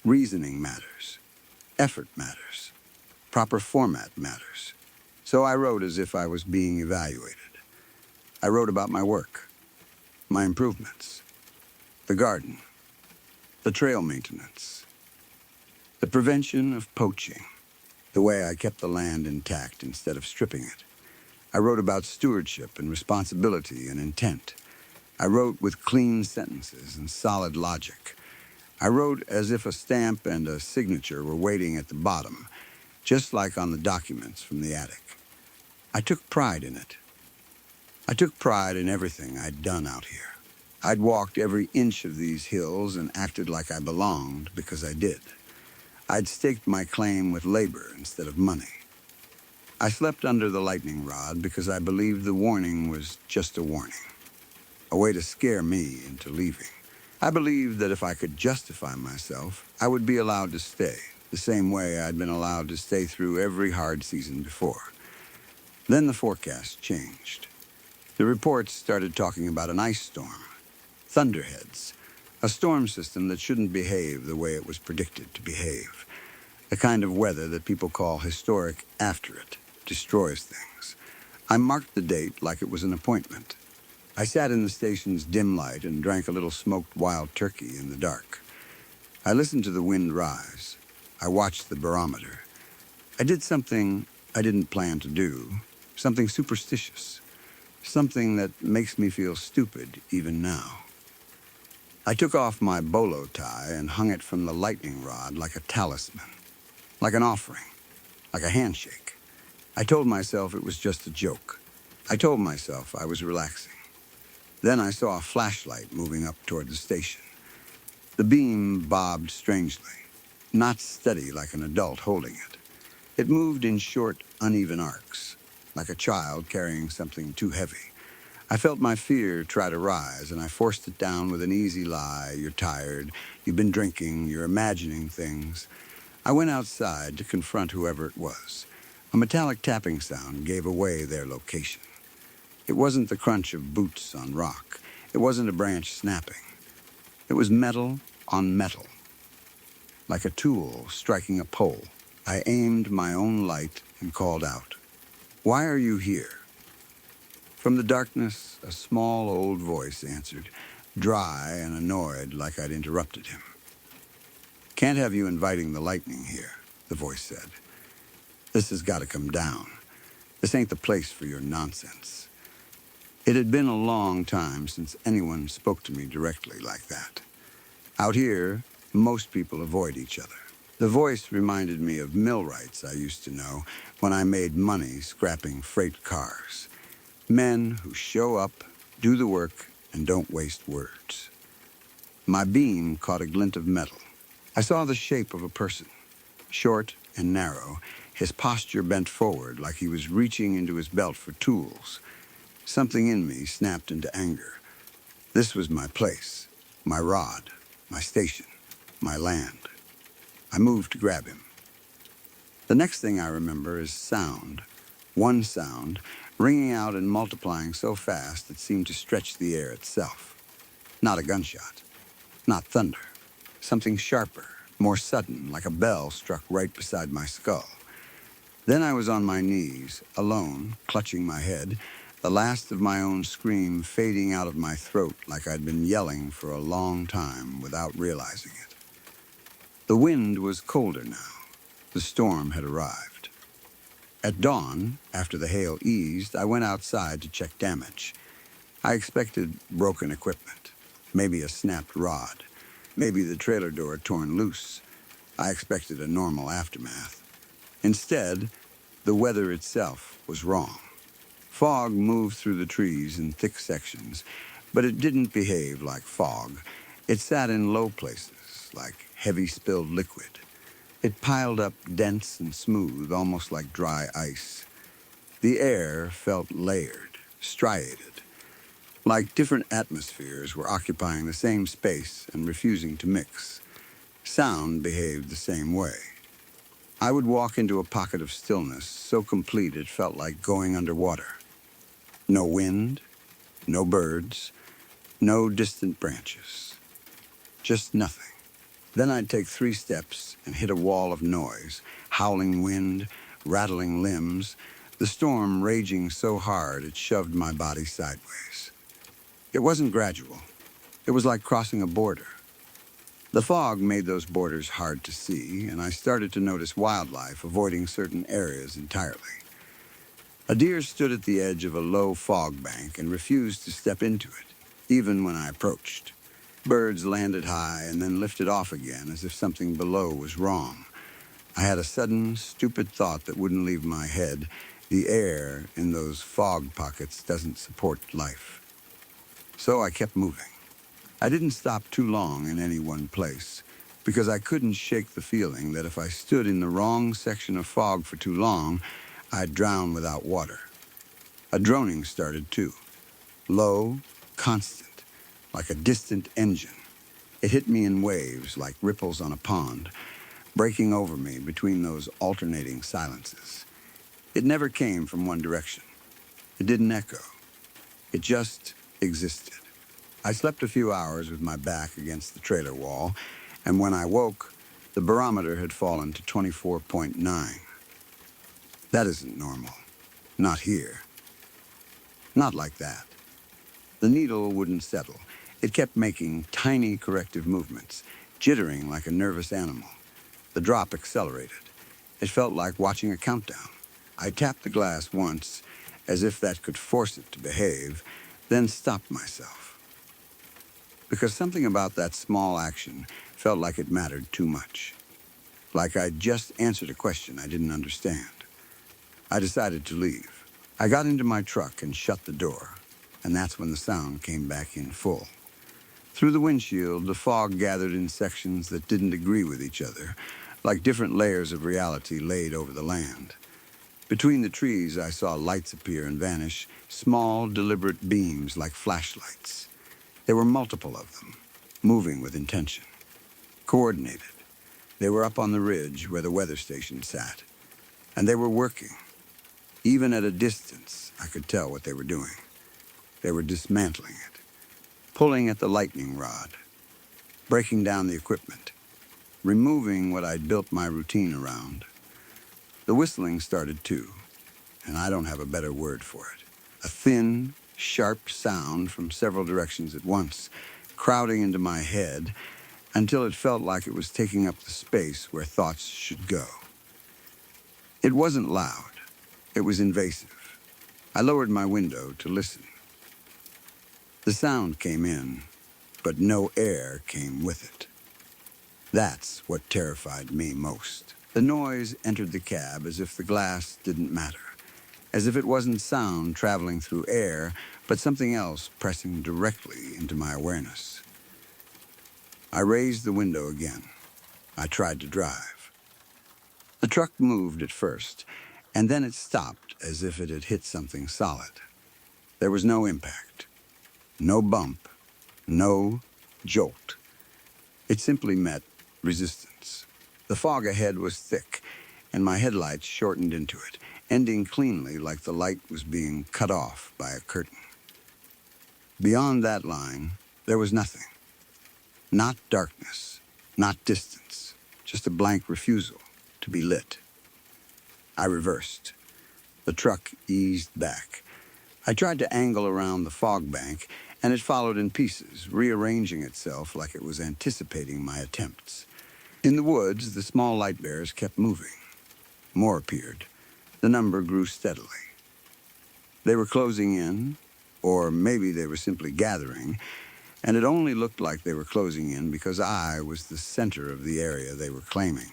Reasoning matters. Effort matters. Proper format matters. So I wrote as if I was being evaluated. I wrote about my work, my improvements, the garden, the trail maintenance, the prevention of poaching, the way I kept the land intact instead of stripping it. I wrote about stewardship and responsibility and intent. I wrote with clean sentences and solid logic. I wrote as if a stamp and a signature were waiting at the bottom, just like on the documents from the attic. I took pride in it. I took pride in everything I'd done out here. I'd walked every inch of these hills and acted like I belonged because I did. I'd staked my claim with labor instead of money. I slept under the lightning rod because I believed the warning was just a warning, a way to scare me into leaving. I believed that if I could justify myself, I would be allowed to stay, the same way I'd been allowed to stay through every hard season before. Then the forecast changed. The reports started talking about an ice storm, thunderheads, a storm system that shouldn't behave the way it was predicted to behave, the kind of weather that people call historic after it destroys things. I marked the date like it was an appointment. I sat in the station's dim light and drank a little smoked wild turkey in the dark. I listened to the wind rise. I watched the barometer. I did something I didn't plan to do, something superstitious, something that makes me feel stupid even now. I took off my bolo tie and hung it from the lightning rod like a talisman, like an offering, like a handshake. I told myself it was just a joke. I told myself I was relaxing. Then I saw a flashlight moving up toward the station. The beam bobbed strangely, not steady like an adult holding it. It moved in short, uneven arcs, like a child carrying something too heavy. I felt my fear try to rise, and I forced it down with an easy lie. You're tired. You've been drinking. You're imagining things. I went outside to confront whoever it was. A metallic tapping sound gave away their location. It wasn't the crunch of boots on rock. It wasn't a branch snapping. It was metal on metal, like a tool striking a pole. I aimed my own light and called out, "Why are you here?" From the darkness, a small old voice answered, dry and annoyed like I'd interrupted him. "Can't have you inviting the lightning here," the voice said. "This has got to come down. This ain't the place for your nonsense." It had been a long time since anyone spoke to me directly like that. Out here, most people avoid each other. The voice reminded me of millwrights I used to know when I made money scrapping freight cars. Men who show up, do the work, and don't waste words. My beam caught a glint of metal. I saw the shape of a person, short and narrow, his posture bent forward like he was reaching into his belt for tools. Something in me snapped into anger. This was my place, my rod, my station, my land. I moved to grab him. The next thing I remember is sound. One sound, ringing out and multiplying so fast it seemed to stretch the air itself. Not a gunshot, not thunder. Something sharper, more sudden, like a bell struck right beside my skull. Then I was on my knees, alone, clutching my head, the last of my own scream fading out of my throat like I'd been yelling for a long time without realizing it. The wind was colder now. The storm had arrived. At dawn, after the hail eased, I went outside to check damage. I expected broken equipment, maybe a snapped rod, maybe the trailer door torn loose. I expected a normal aftermath. Instead, the weather itself was wrong. Fog moved through the trees in thick sections, but it didn't behave like fog. It sat in low places, like heavy spilled liquid. It piled up dense and smooth, almost like dry ice. The air felt layered, striated, like different atmospheres were occupying the same space and refusing to mix. Sound behaved the same way. I would walk into a pocket of stillness so complete it felt like going underwater. No wind, no birds, no distant branches. Just nothing. Then I'd take 3 steps and hit a wall of noise, howling wind, rattling limbs, the storm raging so hard it shoved my body sideways. It wasn't gradual. It was like crossing a border. The fog made those borders hard to see, and I started to notice wildlife avoiding certain areas entirely. A deer stood at the edge of a low fog bank and refused to step into it, even when I approached. Birds landed high and then lifted off again as if something below was wrong. I had a sudden, stupid thought that wouldn't leave my head. The air in those fog pockets doesn't support life. So I kept moving. I didn't stop too long in any one place, because I couldn't shake the feeling that if I stood in the wrong section of fog for too long, I'd drown without water. A droning started too. Low, constant, like a distant engine. It hit me in waves like ripples on a pond, breaking over me between those alternating silences. It never came from one direction. It didn't echo. It just existed. I slept a few hours with my back against the trailer wall, and when I woke, the barometer had fallen to 24.9. That isn't normal. Not here. Not like that. The needle wouldn't settle. It kept making tiny corrective movements, jittering like a nervous animal. The drop accelerated. It felt like watching a countdown. I tapped the glass once, as if that could force it to behave, then stopped myself. Because something about that small action felt like it mattered too much. Like I'd just answered a question I didn't understand. I decided to leave. I got into my truck and shut the door, and that's when the sound came back in full. Through the windshield, the fog gathered in sections that didn't agree with each other, like different layers of reality laid over the land. Between the trees, I saw lights appear and vanish, small, deliberate beams like flashlights. There were multiple of them, moving with intention, coordinated. They were up on the ridge where the weather station sat, and they were working. Even at a distance, I could tell what they were doing. They were dismantling it, pulling at the lightning rod, breaking down the equipment, removing what I'd built my routine around. The whistling started too, and I don't have a better word for it. A thin, sharp sound from several directions at once, crowding into my head until it felt like it was taking up the space where thoughts should go. It wasn't loud. It was invasive. I lowered my window to listen. The sound came in, but no air came with it. That's what terrified me most. The noise entered the cab as if the glass didn't matter, as if it wasn't sound traveling through air, but something else pressing directly into my awareness. I raised the window again. I tried to drive. The truck moved at first, and then it stopped as if it had hit something solid. There was no impact, no bump, no jolt. It simply met resistance. The fog ahead was thick, and my headlights shortened into it, ending cleanly like the light was being cut off by a curtain. Beyond that line, there was nothing. Not darkness, not distance, just a blank refusal to be lit. I reversed. The truck eased back. I tried to angle around the fog bank, and it followed in pieces, rearranging itself like it was anticipating my attempts. In the woods, the small light bearers kept moving. More appeared. The number grew steadily. They were closing in, or maybe they were simply gathering, and it only looked like they were closing in because I was the center of the area they were claiming.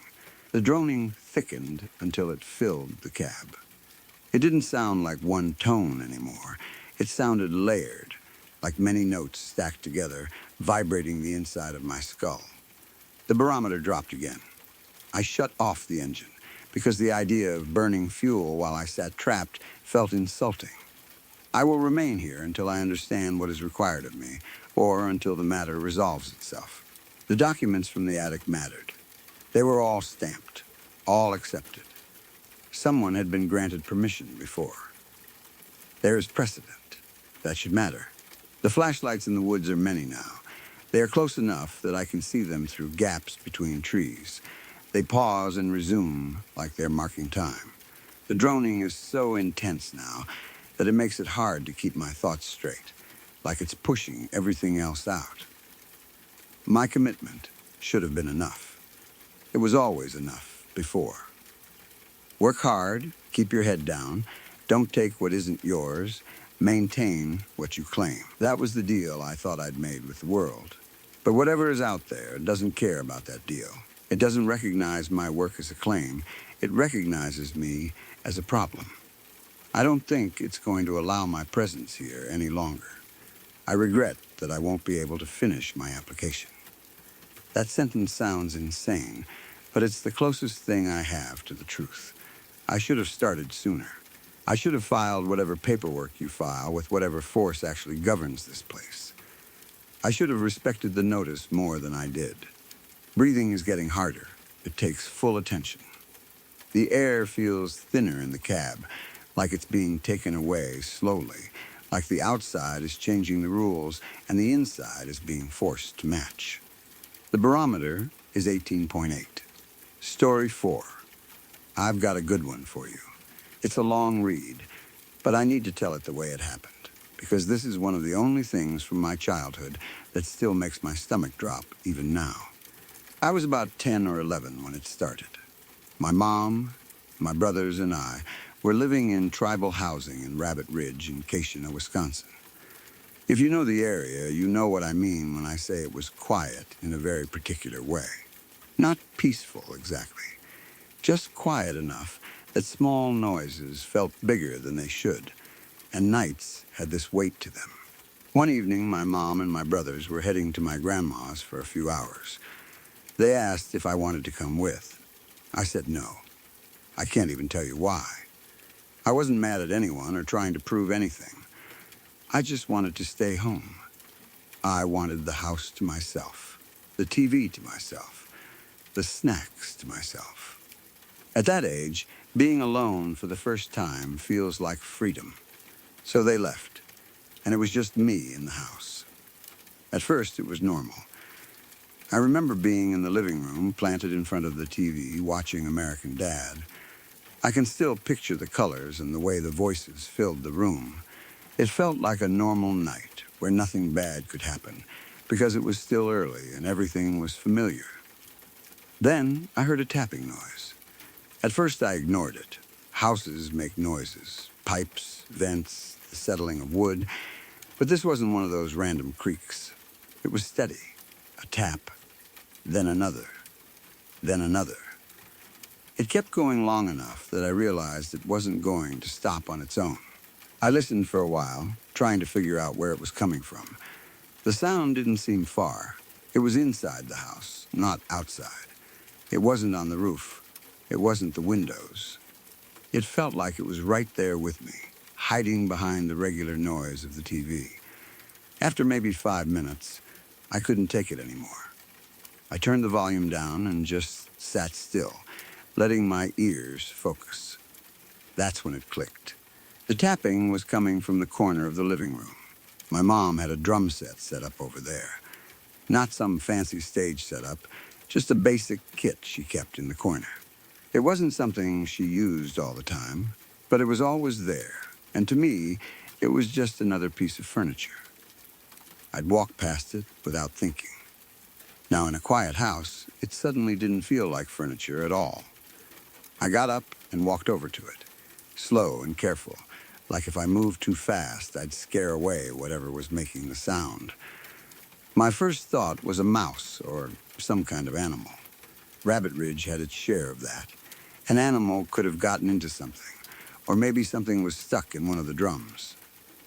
The droning thickened until it filled the cab. It didn't sound like one tone anymore. It sounded layered, like many notes stacked together, vibrating the inside of my skull. The barometer dropped again. I shut off the engine because the idea of burning fuel while I sat trapped felt insulting. I will remain here until I understand what is required of me, or until the matter resolves itself. The documents from the attic mattered. They were all stamped, all accepted. Someone had been granted permission before. There is precedent. That should matter. The flashlights in the woods are many now. They are close enough that I can see them through gaps between trees. They pause and resume like they're marking time. The droning is so intense now that it makes it hard to keep my thoughts straight, like it's pushing everything else out. My commitment should have been enough. It was always enough before. Work hard, keep your head down, don't take what isn't yours, maintain what you claim. That was the deal I thought I'd made with the world. But whatever is out there doesn't care about that deal. It doesn't recognize my work as a claim. It recognizes me as a problem. I don't think it's going to allow my presence here any longer. I regret that I won't be able to finish my application. That sentence sounds insane, but it's the closest thing I have to the truth. I should have started sooner. I should have filed whatever paperwork you file with whatever force actually governs this place. I should have respected the notice more than I did. Breathing is getting harder. It takes full attention. The air feels thinner in the cab, like it's being taken away slowly, like the outside is changing the rules and the inside is being forced to match. The barometer is 18.8. Story 4. I've got a good one for you. It's a long read, but I need to tell it the way it happened, because this is one of the only things from my childhood that still makes my stomach drop even now. I was about 10 or 11 when it started. My mom, my brothers, and I were living in tribal housing in Rabbit Ridge in Keeshina, Wisconsin. If you know the area, you know what I mean when I say it was quiet in a very particular way. Not peaceful, exactly. Just quiet enough that small noises felt bigger than they should, and nights had this weight to them. One evening, my mom and my brothers were heading to my grandma's for a few hours. They asked if I wanted to come with. I said no. I can't even tell you why. I wasn't mad at anyone or trying to prove anything. I just wanted to stay home. I wanted the house to myself, the TV to myself, the snacks to myself. At that age, being alone for the first time feels like freedom. So they left, and it was just me in the house. At first, it was normal. I remember being in the living room, planted in front of the TV, watching American Dad. I can still picture the colors and the way the voices filled the room. It felt like a normal night where nothing bad could happen, because it was still early and everything was familiar. Then I heard a tapping noise. At first I ignored it. Houses make noises, pipes, vents, the settling of wood, but this wasn't one of those random creaks. It was steady, a tap, then another, then another. It kept going long enough that I realized it wasn't going to stop on its own. I listened for a while, trying to figure out where it was coming from. The sound didn't seem far. It was inside the house, not outside. It wasn't on the roof. It wasn't the windows. It felt like it was right there with me, hiding behind the regular noise of the TV. After maybe 5 minutes, I couldn't take it anymore. I turned the volume down and just sat still, letting my ears focus. That's when it clicked. The tapping was coming from the corner of the living room. My mom had a drum set up over there. Not some fancy stage setup, just a basic kit she kept in the corner. It wasn't something she used all the time, but it was always there, and to me, it was just another piece of furniture. I'd walk past it without thinking. Now, in a quiet house, it suddenly didn't feel like furniture at all. I got up and walked over to it, slow and careful, like if I moved too fast, I'd scare away whatever was making the sound. My first thought was a mouse or some kind of animal. Rabbit Ridge had its share of that. An animal could have gotten into something, or maybe something was stuck in one of the drums.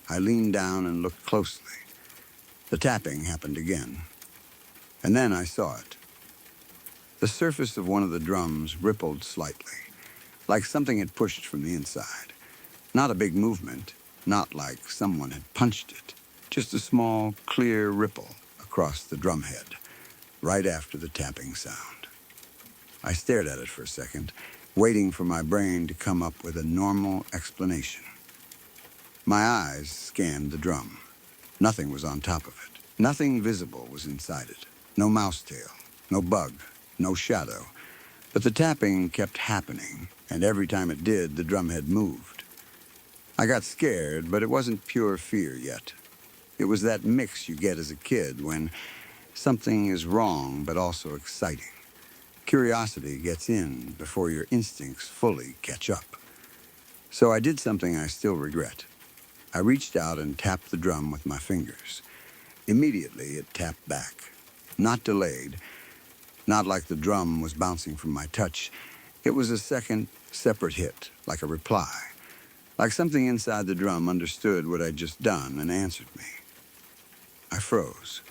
I leaned down and looked closely. The tapping happened again. And then I saw it. The surface of one of the drums rippled slightly, like something had pushed from the inside. Not a big movement, not like someone had punched it, just a small, clear ripple across the drumhead, right after the tapping sound. I stared at it for a second, waiting for my brain to come up with a normal explanation. My eyes scanned the drum. Nothing was on top of it. Nothing visible was inside it. No mouse tail, no bug, no shadow. But the tapping kept happening, and every time it did, the drumhead moved. I got scared, but it wasn't pure fear yet. It was that mix you get as a kid when something is wrong but also exciting. Curiosity gets in before your instincts fully catch up. So I did something I still regret. I reached out and tapped the drum with my fingers. Immediately, it tapped back. Not delayed, not like the drum was bouncing from my touch. It was a second, separate hit, like a reply. Like something inside the drum understood what I'd just done and answered me. I froze.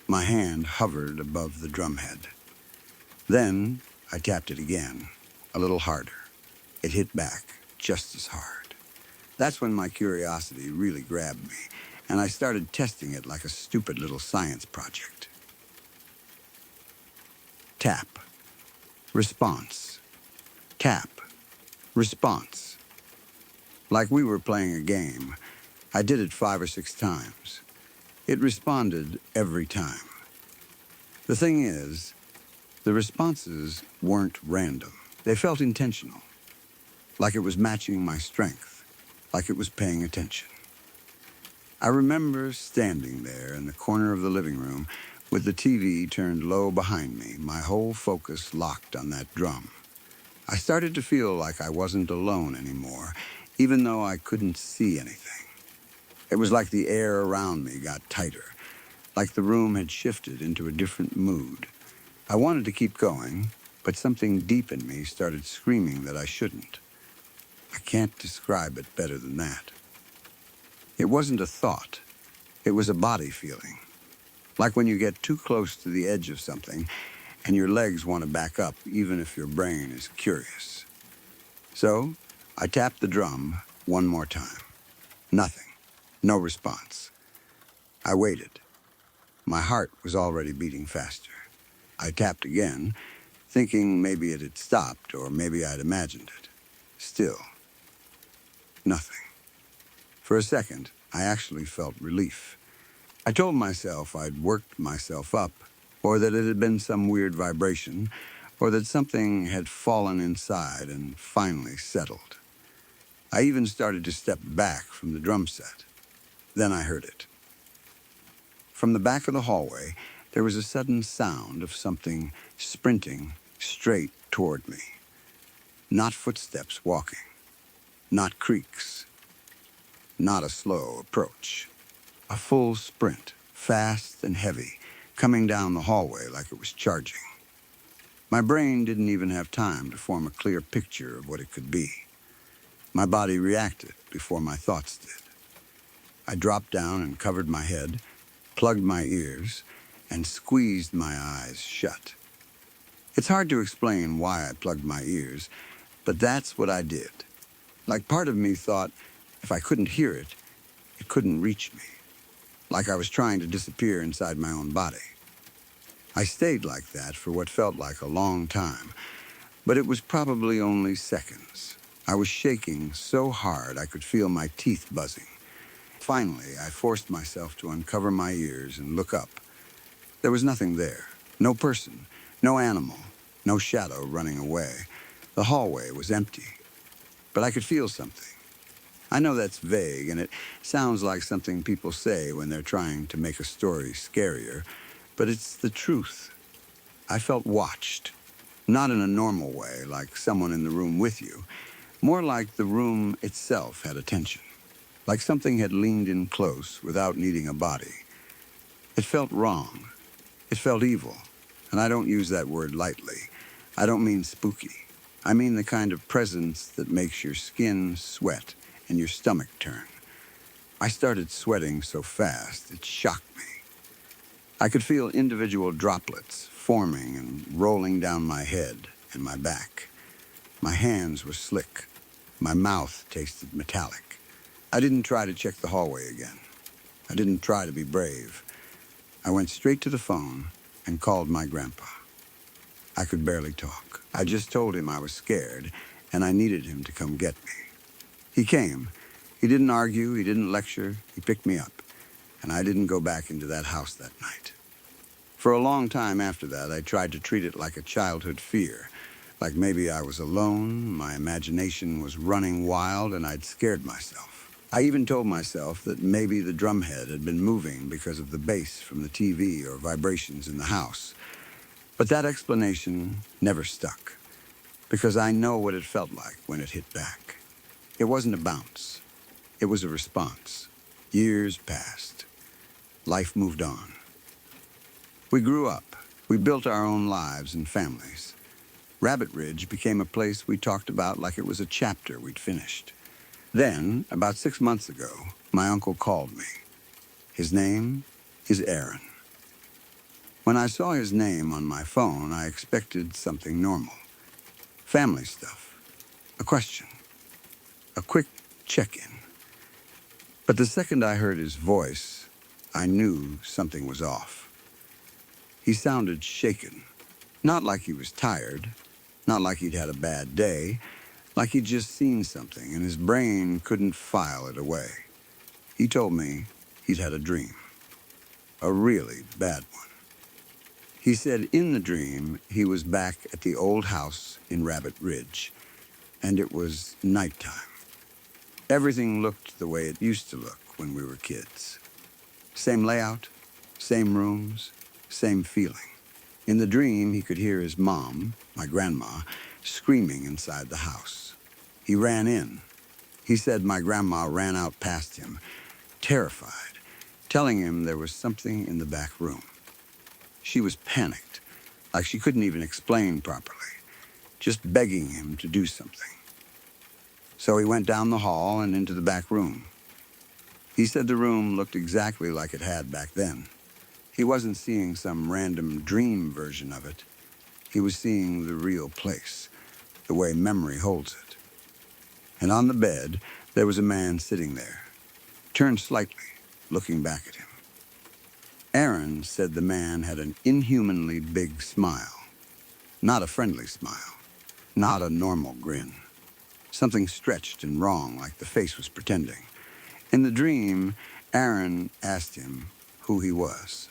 My hand hovered above the drumhead. Then I tapped it again, a little harder. It hit back just as hard. That's when my curiosity really grabbed me, and I started testing it like a stupid little science project. Tap. Response. Tap. Response. Like we were playing a game, I did it 5 or 6 times. It responded every time. The thing is, the responses weren't random. They felt intentional, like it was matching my strength, like it was paying attention. I remember standing there in the corner of the living room with the TV turned low behind me, my whole focus locked on that drum. I started to feel like I wasn't alone anymore, even though I couldn't see anything. It was like the air around me got tighter, like the room had shifted into a different mood. I wanted to keep going, but something deep in me started screaming that I shouldn't. I can't describe it better than that. It wasn't a thought. It was a body feeling. Like when you get too close to the edge of something and your legs want to back up, even if your brain is curious. So I tapped the drum one more time. Nothing. No response. I waited. My heart was already beating faster. I tapped again, thinking maybe it had stopped or maybe I'd imagined it. Still, nothing. For a second, I actually felt relief. I told myself I'd worked myself up, or that it had been some weird vibration, or that something had fallen inside and finally settled. I even started to step back from the drum set. Then I heard it. From the back of the hallway, there was a sudden sound of something sprinting straight toward me. Not footsteps walking, not creaks, not a slow approach. A full sprint, fast and heavy, coming down the hallway like it was charging. My brain didn't even have time to form a clear picture of what it could be. My body reacted before my thoughts did. I dropped down and covered my head, plugged my ears, and squeezed my eyes shut. It's hard to explain why I plugged my ears, but that's what I did. Like part of me thought if I couldn't hear it, it couldn't reach me. Like I was trying to disappear inside my own body. I stayed like that for what felt like a long time, but it was probably only seconds. I was shaking so hard I could feel my teeth buzzing. Finally, I forced myself to uncover my ears and look up. There was nothing there. No person, no animal, no shadow running away. The hallway was empty. But I could feel something. I know that's vague, and it sounds like something people say when they're trying to make a story scarier, but it's the truth. I felt watched. Not in a normal way, like someone in the room with you. More like the room itself had attention. Like something had leaned in close without needing a body. It felt wrong. It felt evil. And I don't use that word lightly. I don't mean spooky. I mean the kind of presence that makes your skin sweat and your stomach turn. I started sweating so fast, it shocked me. I could feel individual droplets forming and rolling down my head and my back. My hands were slick. My mouth tasted metallic. I didn't try to check the hallway again. I didn't try to be brave. I went straight to the phone and called my grandpa. I could barely talk. I just told him I was scared and I needed him to come get me. He came. He didn't argue. He didn't lecture. He picked me up. And I didn't go back into that house that night. For a long time after that, I tried to treat it like a childhood fear. Like maybe I was alone, my imagination was running wild, and I'd scared myself. I even told myself that maybe the drumhead had been moving because of the bass from the TV or vibrations in the house. But that explanation never stuck, because I know what it felt like when it hit back. It wasn't a bounce. It was a response. Years passed. Life moved on. We grew up. We built our own lives and families. Rabbit Ridge became a place we talked about like it was a chapter we'd finished. Then, about 6 months ago, my uncle called me. His name is Aaron. When I saw his name on my phone, I expected something normal. Family stuff. A question. A quick check-in. But the second I heard his voice, I knew something was off. He sounded shaken. Not like he was tired. Not like he'd had a bad day. Like he'd just seen something and his brain couldn't file it away. He told me he'd had a dream. A really bad one. He said in the dream he was back at the old house in Rabbit Ridge, and it was nighttime. Everything looked the way it used to look when we were kids. Same layout, same rooms, same feeling. In the dream, he could hear his mom, my grandma, screaming inside the house. He ran in. He said my grandma ran out past him, terrified, telling him there was something in the back room. She was panicked, like she couldn't even explain properly, just begging him to do something. So he went down the hall and into the back room. He said the room looked exactly like it had back then. He wasn't seeing some random dream version of it. He was seeing the real place, the way memory holds it. And on the bed, there was a man sitting there, turned slightly, looking back at him. Aaron said the man had an inhumanly big smile. Not a friendly smile, not a normal grin. Something stretched and wrong, like the face was pretending. In the dream, Aaron asked him who he was.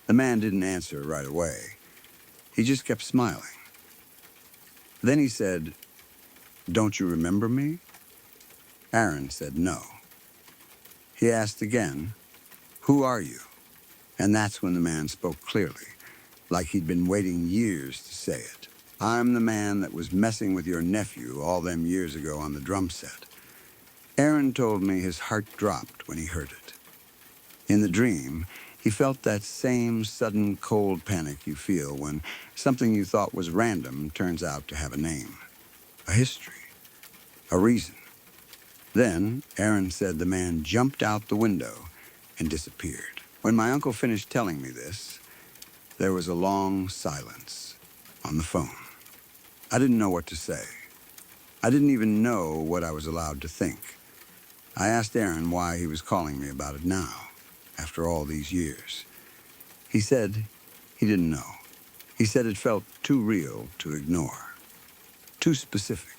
The man didn't answer right away. He just kept smiling. Then he said, "Don't you remember me?" Aaron said no. He asked again, "Who are you?" And that's when the man spoke clearly, like he'd been waiting years to say it. "I'm the man that was messing with your nephew all them years ago on the drum set." Aaron told me his heart dropped when he heard it. In the dream, he felt that same sudden cold panic you feel when something you thought was random turns out to have a name, a history, a reason. Then, Aaron said the man jumped out the window and disappeared. When my uncle finished telling me this, there was a long silence on the phone. I didn't know what to say. I didn't even know what I was allowed to think. I asked Aaron why he was calling me about it now, after all these years. He said he didn't know. He said it felt too real to ignore, too specific,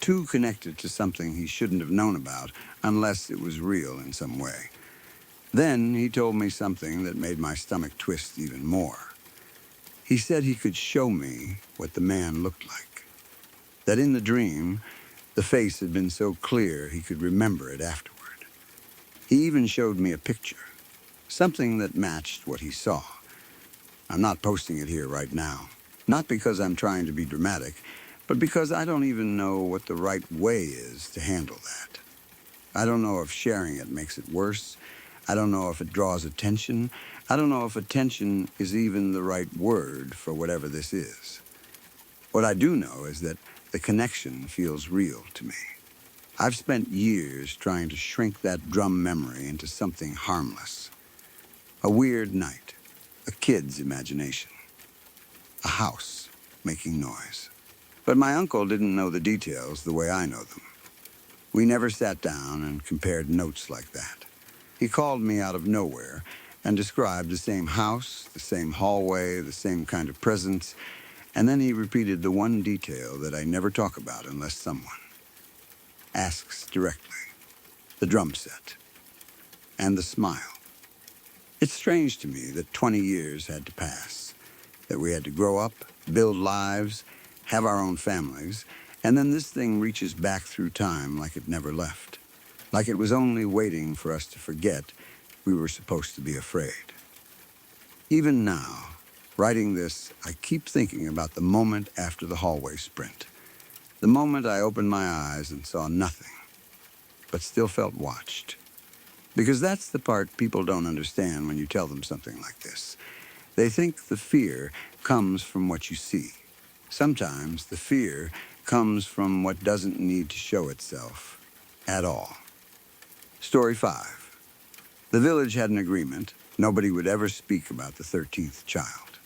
too connected to something he shouldn't have known about unless it was real in some way. Then he told me something that made my stomach twist even more. He said he could show me what the man looked like, that in the dream, the face had been so clear he could remember it afterward. He even showed me a picture, something that matched what he saw. I'm not posting it here right now, not because I'm trying to be dramatic, but because I don't even know what the right way is to handle that. I don't know if sharing it makes it worse. I don't know if it draws attention. I don't know if attention is even the right word for whatever this is. What I do know is that the connection feels real to me. I've spent years trying to shrink that drum memory into something harmless. A weird night, a kid's imagination, a house making noise. But my uncle didn't know the details the way I know them. We never sat down and compared notes like that. He called me out of nowhere and described the same house, the same hallway, the same kind of presence, and then he repeated the one detail that I never talk about unless someone asks directly: the drum set and the smile. It's strange to me that 20 years had to pass, that we had to grow up, build lives, have our own families, and then this thing reaches back through time like it never left, like it was only waiting for us to forget we were supposed to be afraid. Even now, writing this, I keep thinking about the moment after the hallway sprint, the moment I opened my eyes and saw nothing, but still felt watched. Because that's the part people don't understand when you tell them something like this. They think the fear comes from what you see. Sometimes the fear comes from what doesn't need to show itself at all. Story 5. The village had an agreement. Nobody would ever speak about the 13th child.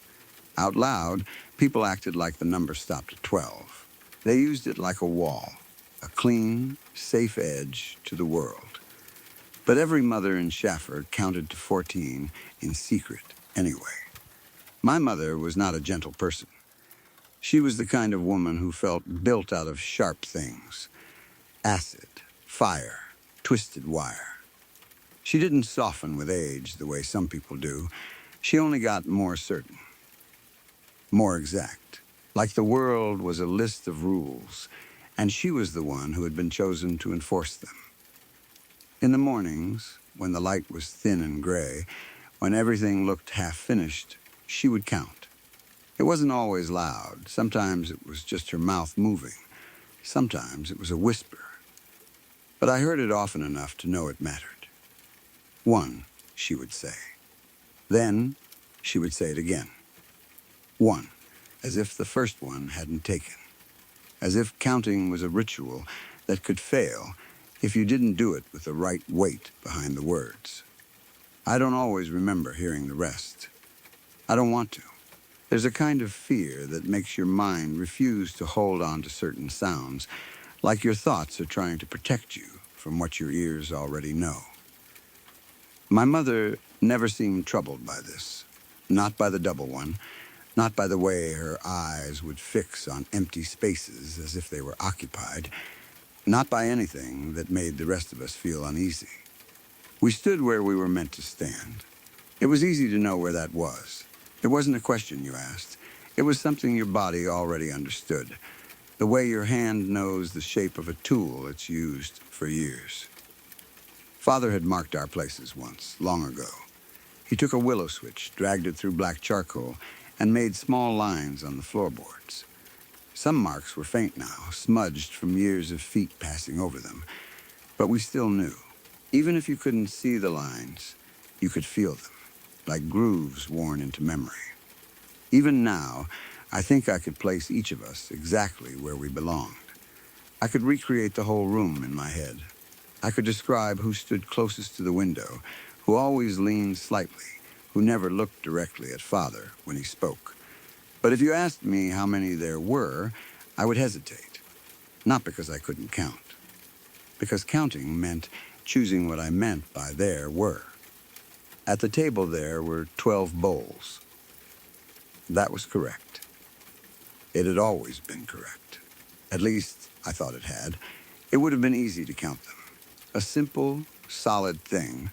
Out loud, people acted like the number stopped at 12. They used it like a wall, a clean, safe edge to the world. But every mother in Shafford counted to 14 in secret anyway. My mother was not a gentle person. She was the kind of woman who felt built out of sharp things: acid, fire, twisted wire. She didn't soften with age the way some people do. She only got more certain, more exact, like the world was a list of rules, and she was the one who had been chosen to enforce them. In the mornings, when the light was thin and gray, when everything looked half-finished, she would count. It wasn't always loud. Sometimes it was just her mouth moving. Sometimes it was a whisper. But I heard it often enough to know it mattered. 1, she would say. Then she would say it again. 1, as if the first one hadn't taken. As if counting was a ritual that could fail if you didn't do it with the right weight behind the words. I don't always remember hearing the rest. I don't want to. There's a kind of fear that makes your mind refuse to hold on to certain sounds, like your thoughts are trying to protect you from what your ears already know. My mother never seemed troubled by this, not by the double one, not by the way her eyes would fix on empty spaces as if they were occupied, not by anything that made the rest of us feel uneasy. We stood where we were meant to stand. It was easy to know where that was. It wasn't a question you asked. It was something your body already understood, the way your hand knows the shape of a tool it's used for years. Father had marked our places once, long ago. He took a willow switch, dragged it through black charcoal, and made small lines on the floorboards. Some marks were faint now, smudged from years of feet passing over them, but we still knew. Even if you couldn't see the lines, you could feel them, like grooves worn into memory. Even now, I think I could place each of us exactly where we belonged. I could recreate the whole room in my head. I could describe who stood closest to the window, who always leaned slightly, who never looked directly at Father when he spoke. But if you asked me how many there were, I would hesitate. Not because I couldn't count. Because counting meant choosing what I meant by there were. At the table there were 12 bowls. That was correct. It had always been correct. At least, I thought it had. It would have been easy to count them. A simple, solid thing.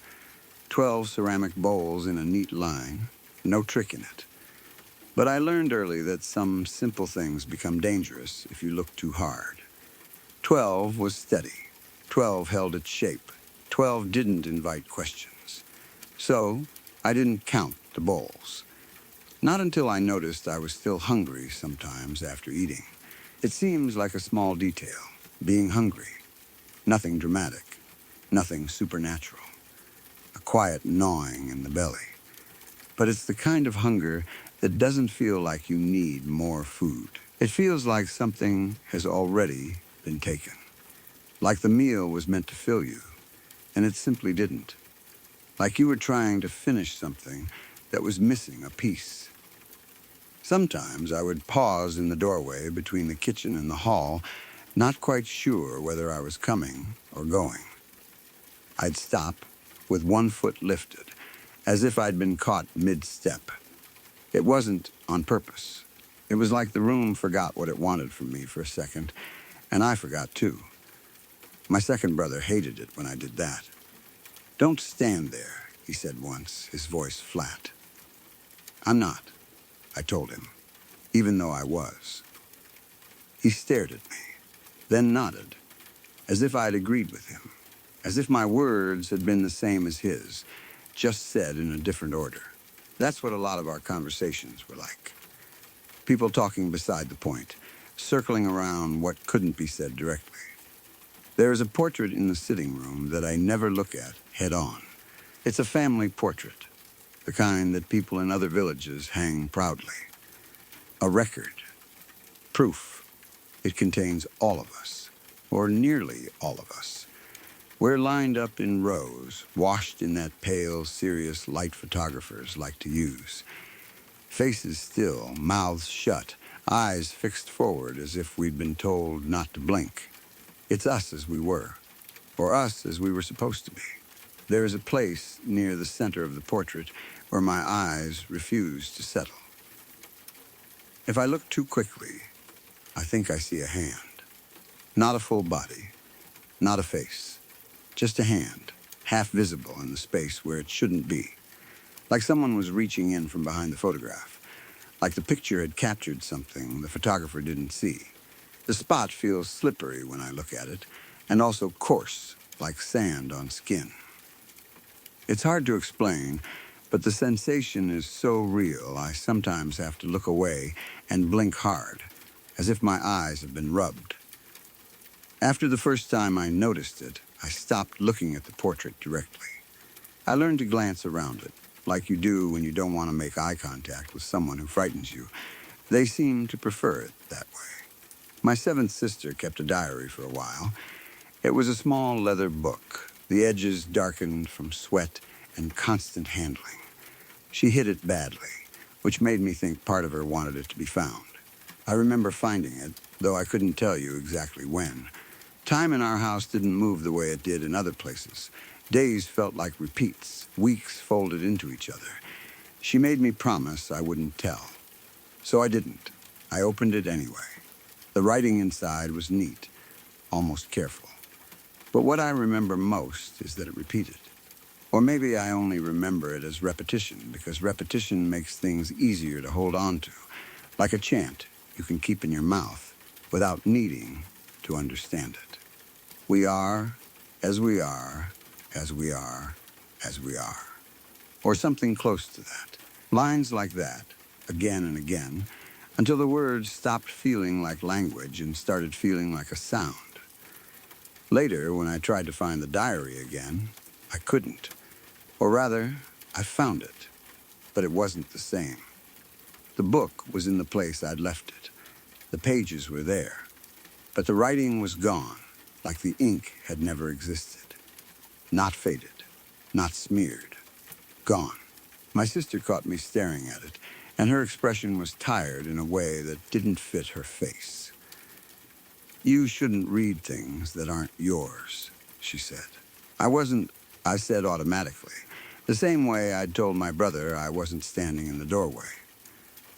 12 ceramic bowls in a neat line. No trick in it. But I learned early that some simple things become dangerous if you look too hard. 12 was steady. 12 held its shape. 12 didn't invite questions. So, I didn't count the bowls. Not until I noticed I was still hungry sometimes after eating. It seems like a small detail, being hungry. Nothing dramatic. Nothing supernatural. A quiet gnawing in the belly. But it's the kind of hunger that doesn't feel like you need more food. It feels like something has already been taken. Like the meal was meant to fill you, and it simply didn't. Like you were trying to finish something that was missing a piece. Sometimes I would pause in the doorway between the kitchen and the hall, not quite sure whether I was coming or going. I'd stop with one foot lifted, as if I'd been caught mid-step. It wasn't on purpose. It was like the room forgot what it wanted from me for a second, and I forgot too. My second brother hated it when I did that. "Don't stand there," he said once, his voice flat. "I'm not," I told him, even though I was. He stared at me, then nodded, as if I'd agreed with him, as if my words had been the same as his, just said in a different order. That's what a lot of our conversations were like. People talking beside the point, circling around what couldn't be said directly. There is a portrait in the sitting room that I never look at head on. It's a family portrait, the kind that people in other villages hang proudly. A record. Proof. It contains all of us, or nearly all of us. We're lined up in rows, washed in that pale, serious light photographers like to use. Faces still, mouths shut, eyes fixed forward as if we'd been told not to blink. It's us as we were, or us as we were supposed to be. There is a place near the center of the portrait where my eyes refuse to settle. If I look too quickly, I think I see a hand. Not a full body, not a face, just a hand, half visible in the space where it shouldn't be. Like someone was reaching in from behind the photograph, like the picture had captured something the photographer didn't see. The spot feels slippery when I look at it, and also coarse, like sand on skin. It's hard to explain, but the sensation is so real I sometimes have to look away and blink hard, as if my eyes have been rubbed. After the first time I noticed it, I stopped looking at the portrait directly. I learned to glance around it, like you do when you don't want to make eye contact with someone who frightens you. They seem to prefer it that way. My seventh sister kept a diary for a while. It was a small leather book, the edges darkened from sweat and constant handling. She hid it badly, which made me think part of her wanted it to be found. I remember finding it, though I couldn't tell you exactly when. Time in our house didn't move the way it did in other places. Days felt like repeats, weeks folded into each other. She made me promise I wouldn't tell. So I didn't. I opened it anyway. The writing inside was neat, almost careful. But what I remember most is that it repeated. Or maybe I only remember it as repetition, because repetition makes things easier to hold on to, like a chant you can keep in your mouth without needing to understand it. We are, as we are, as we are, as we are. Or something close to that. Lines like that, again and again, until the words stopped feeling like language and started feeling like a sound. Later, when I tried to find the diary again, I couldn't. Or rather, I found it, but it wasn't the same. The book was in the place I'd left it. The pages were there, but the writing was gone, like the ink had never existed. Not faded, not smeared, gone. My sister caught me staring at it, and her expression was tired in a way that didn't fit her face. "You shouldn't read things that aren't yours," she said. I wasn't, I said automatically, the same way I'd told my brother I wasn't standing in the doorway.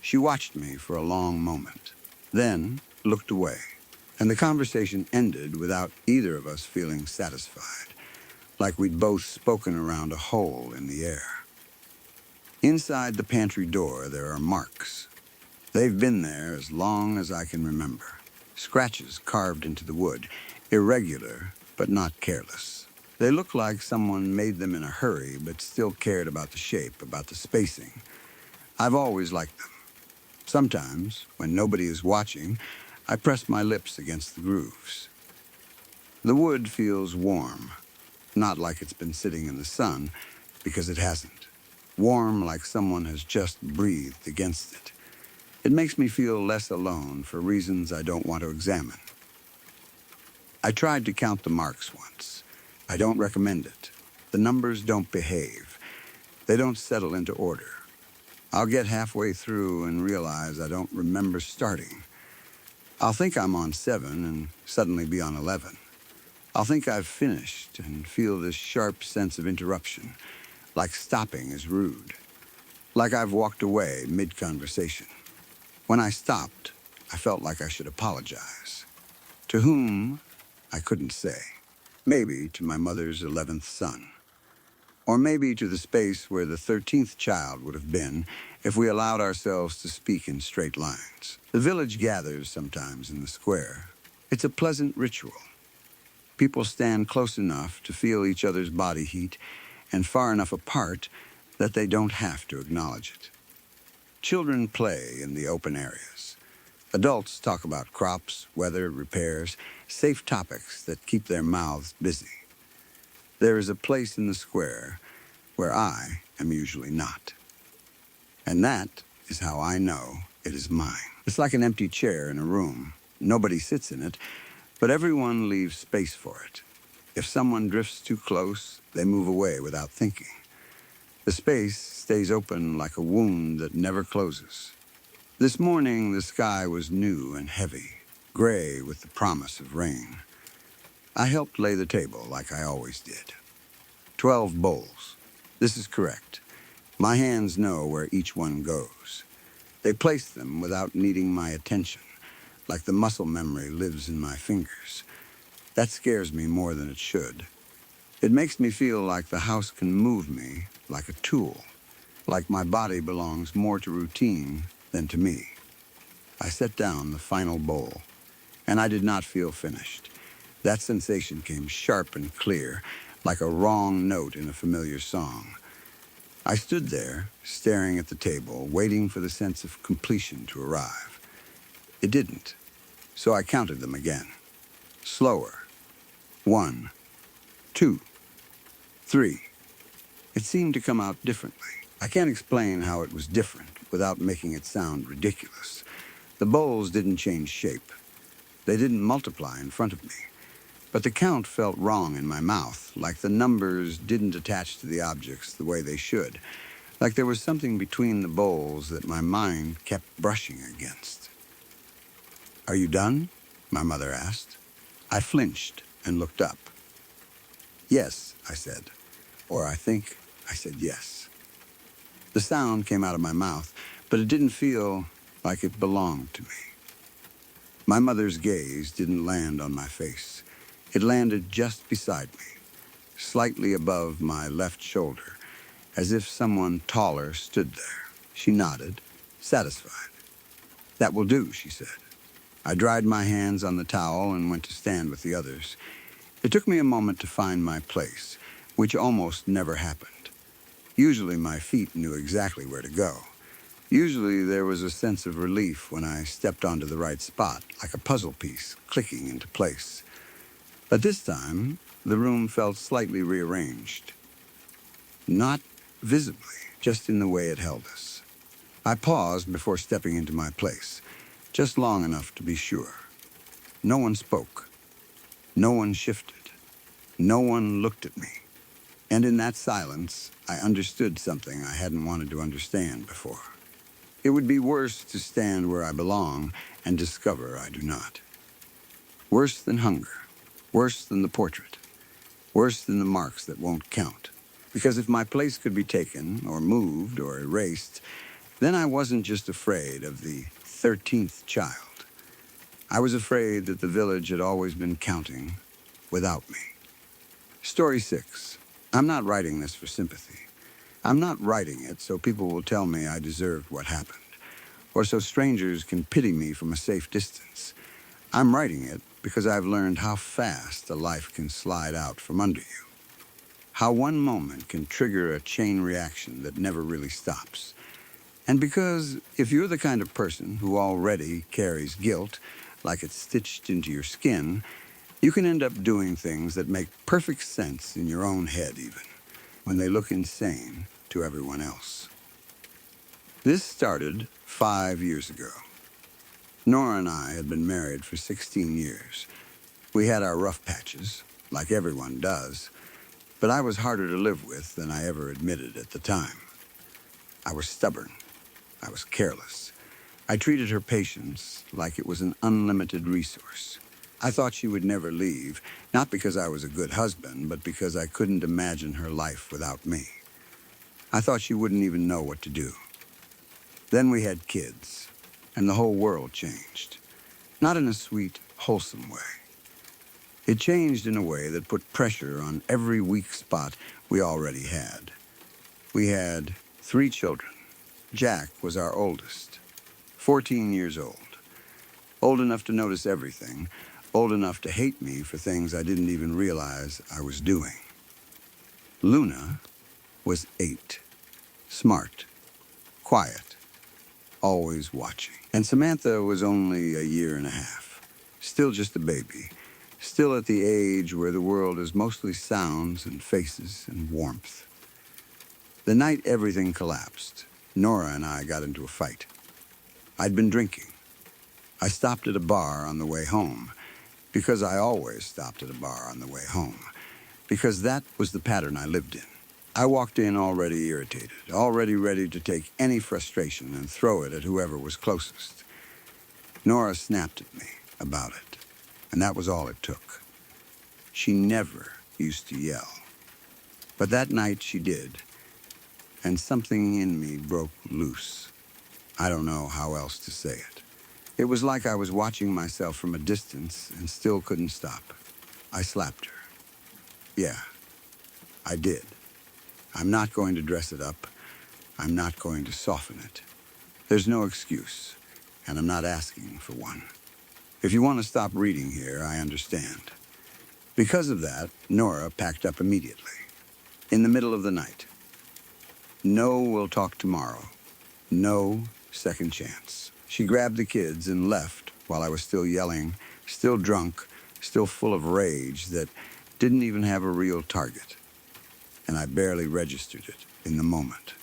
She watched me for a long moment, then looked away, and the conversation ended without either of us feeling satisfied, like we'd both spoken around a hole in the air. Inside the pantry door, there are marks. They've been there as long as I can remember. Scratches carved into the wood, irregular but not careless. They look like someone made them in a hurry but still cared about the shape, about the spacing. I've always liked them. Sometimes, when nobody is watching, I press my lips against the grooves. The wood feels warm, not like it's been sitting in the sun, because it hasn't. Warm like someone has just breathed against it. It makes me feel less alone for reasons I don't want to examine. I tried to count the marks once. I don't recommend it. The numbers don't behave. They don't settle into order. I'll get halfway through and realize I don't remember starting. I'll think I'm on 7 and suddenly be on 11. I'll think I've finished and feel this sharp sense of interruption, like stopping is rude, like I've walked away mid-conversation. When I stopped, I felt like I should apologize. To whom, I couldn't say. Maybe to my mother's 11th son. Or maybe to the space where the 13th child would have been if we allowed ourselves to speak in straight lines. The village gathers sometimes in the square. It's a pleasant ritual. People stand close enough to feel each other's body heat and far enough apart that they don't have to acknowledge it. Children play in the open areas. Adults talk about crops, weather, repairs, safe topics that keep their mouths busy. There is a place in the square where I am usually not. And that is how I know it is mine. It's like an empty chair in a room. Nobody sits in it, but everyone leaves space for it. If someone drifts too close, they move away without thinking. The space stays open like a wound that never closes. This morning, the sky was new and heavy, gray with the promise of rain. I helped lay the table like I always did. 12 bowls. This is correct. My hands know where each one goes. They place them without needing my attention, like the muscle memory lives in my fingers. That scares me more than it should. It makes me feel like the house can move me like a tool, like my body belongs more to routine than to me. I set down the final bowl, and I did not feel finished. That sensation came sharp and clear, like a wrong note in a familiar song. I stood there, staring at the table, waiting for the sense of completion to arrive. It didn't, so I counted them again. Slower. 1, 2, 3. It seemed to come out differently. I can't explain how it was different without making it sound ridiculous. The bowls didn't change shape. They didn't multiply in front of me. But the count felt wrong in my mouth, like the numbers didn't attach to the objects the way they should, like there was something between the bowls that my mind kept brushing against. "Are you done?" my mother asked. I flinched and looked up. "Yes," I said. Or I think I said yes. The sound came out of my mouth, but it didn't feel like it belonged to me. My mother's gaze didn't land on my face. It landed just beside me, slightly above my left shoulder, as if someone taller stood there. She nodded, satisfied. "That will do," she said. I dried my hands on the towel and went to stand with the others. It took me a moment to find my place, which almost never happened. Usually my feet knew exactly where to go. Usually there was a sense of relief when I stepped onto the right spot, like a puzzle piece clicking into place. But this time, the room felt slightly rearranged. Not visibly, just in the way it held us. I paused before stepping into my place, just long enough to be sure. No one spoke. No one shifted. No one looked at me. And in that silence, I understood something I hadn't wanted to understand before. It would be worse to stand where I belong and discover I do not. Worse than hunger. Worse than the portrait. Worse than the marks that won't count. Because if my place could be taken, or moved, or erased, then I wasn't just afraid of the 13th child. I was afraid that the village had always been counting without me. Story 6. I'm not writing this for sympathy. I'm not writing it so people will tell me I deserved what happened, or so strangers can pity me from a safe distance. I'm writing it because I've learned how fast a life can slide out from under you. How one moment can trigger a chain reaction that never really stops. And because if you're the kind of person who already carries guilt, like it's stitched into your skin, you can end up doing things that make perfect sense in your own head even, when they look insane to everyone else. This started 5 years ago. Nora and I had been married for 16 years. We had our rough patches, like everyone does, but I was harder to live with than I ever admitted at the time. I was stubborn. I was careless. I treated her patience like it was an unlimited resource. I thought she would never leave, not because I was a good husband, but because I couldn't imagine her life without me. I thought she wouldn't even know what to do. Then we had kids, and the whole world changed. Not in a sweet, wholesome way. It changed in a way that put pressure on every weak spot we already had. We had 3 children. Jack was our oldest, 14 years old. Old enough to notice everything, old enough to hate me for things I didn't even realize I was doing. Luna was 8, smart, quiet, always watching. And Samantha was only a year and a half, still just a baby, still at the age where the world is mostly sounds and faces and warmth. The night everything collapsed, Nora and I got into a fight. I'd been drinking. I stopped at a bar on the way home, because I always stopped at a bar on the way home, because that was the pattern I lived in. I walked in already irritated, already ready to take any frustration and throw it at whoever was closest. Nora snapped at me about it, and that was all it took. She never used to yell. But that night she did, and something in me broke loose. I don't know how else to say it. It was like I was watching myself from a distance and still couldn't stop. I slapped her. Yeah, I did. I'm not going to dress it up. I'm not going to soften it. There's no excuse, and I'm not asking for one. If you want to stop reading here, I understand. Because of that, Nora packed up immediately, in the middle of the night. No, we'll talk tomorrow. No second chance. She grabbed the kids and left while I was still yelling, still drunk, still full of rage that didn't even have a real target. And I barely registered it in the moment.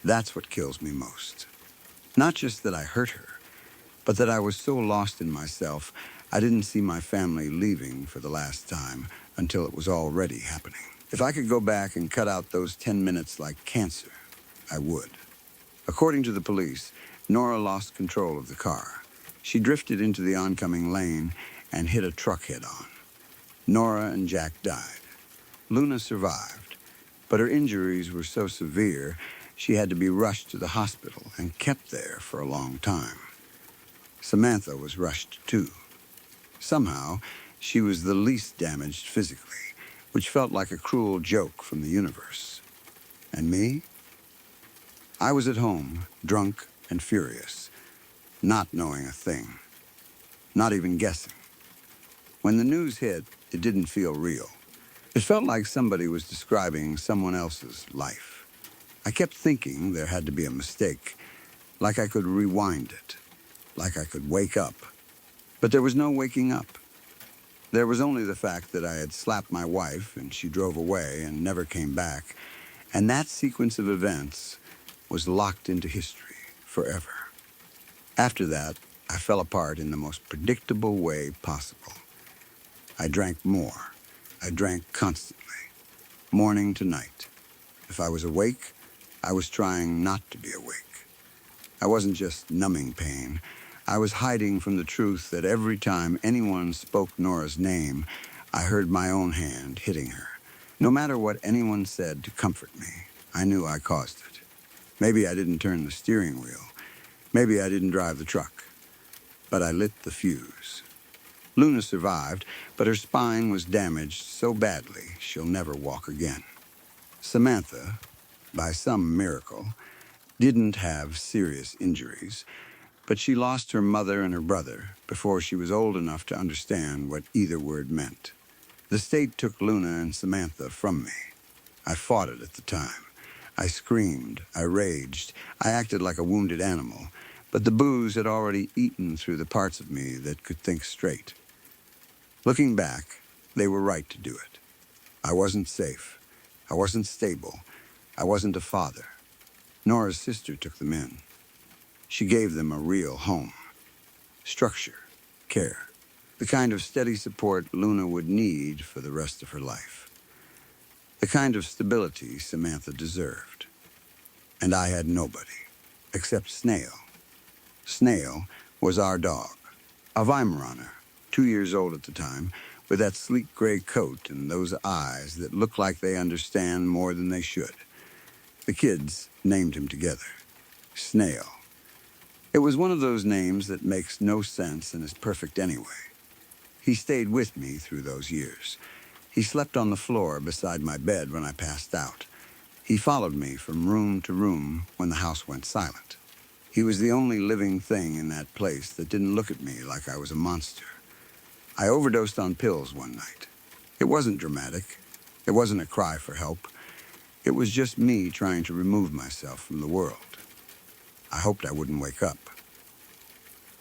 That's what kills me most. Not just that I hurt her, but that I was so lost in myself, I didn't see my family leaving for the last time until it was already happening. If I could go back and cut out those 10 minutes like cancer, I would. According to the police, Nora lost control of the car. She drifted into the oncoming lane and hit a truck head-on. Nora and Jack died. Luna survived, but her injuries were so severe She had to be rushed to the hospital and kept there for a long time. Samantha was rushed too. Somehow, she was the least damaged physically, which felt like a cruel joke from the universe. And me? I was at home, drunk and furious, not knowing a thing, not even guessing. When the news hit, it didn't feel real. It felt like somebody was describing someone else's life. I kept thinking there had to be a mistake, like I could rewind it, like I could wake up. But there was no waking up. There was only the fact that I had slapped my wife and she drove away and never came back, and that sequence of events was locked into history forever. After that, I fell apart in the most predictable way possible. I drank more. I drank constantly, morning to night. If I was awake, I was trying not to be awake. I wasn't just numbing pain. I was hiding from the truth that every time anyone spoke Nora's name, I heard my own hand hitting her. No matter what anyone said to comfort me, I knew I caused it. Maybe I didn't turn the steering wheel. Maybe I didn't drive the truck. But I lit the fuse. Luna survived, but her spine was damaged so badly she'll never walk again. Samantha, by some miracle, didn't have serious injuries, but she lost her mother and her brother before she was old enough to understand what either word meant. The state took Luna and Samantha from me. I fought it at the time. I screamed, I raged, I acted like a wounded animal, but the booze had already eaten through the parts of me that could think straight. Looking back, they were right to do it. I wasn't safe. I wasn't stable. I wasn't a father. Nora's sister took them in. She gave them a real home. Structure, care, the kind of steady support Luna would need for the rest of her life. The kind of stability Samantha deserved. And I had nobody, except Snail. Snail was our dog, a Weimaraner, 2 years old at the time, with that sleek gray coat and those eyes that look like they understand more than they should. The kids named him together, Snail. It was one of those names that makes no sense and is perfect anyway. He stayed with me through those years. He slept on the floor beside my bed when I passed out. He followed me from room to room when the house went silent. He was the only living thing in that place that didn't look at me like I was a monster. I overdosed on pills one night. It wasn't dramatic. It wasn't a cry for help. It was just me trying to remove myself from the world. I hoped I wouldn't wake up.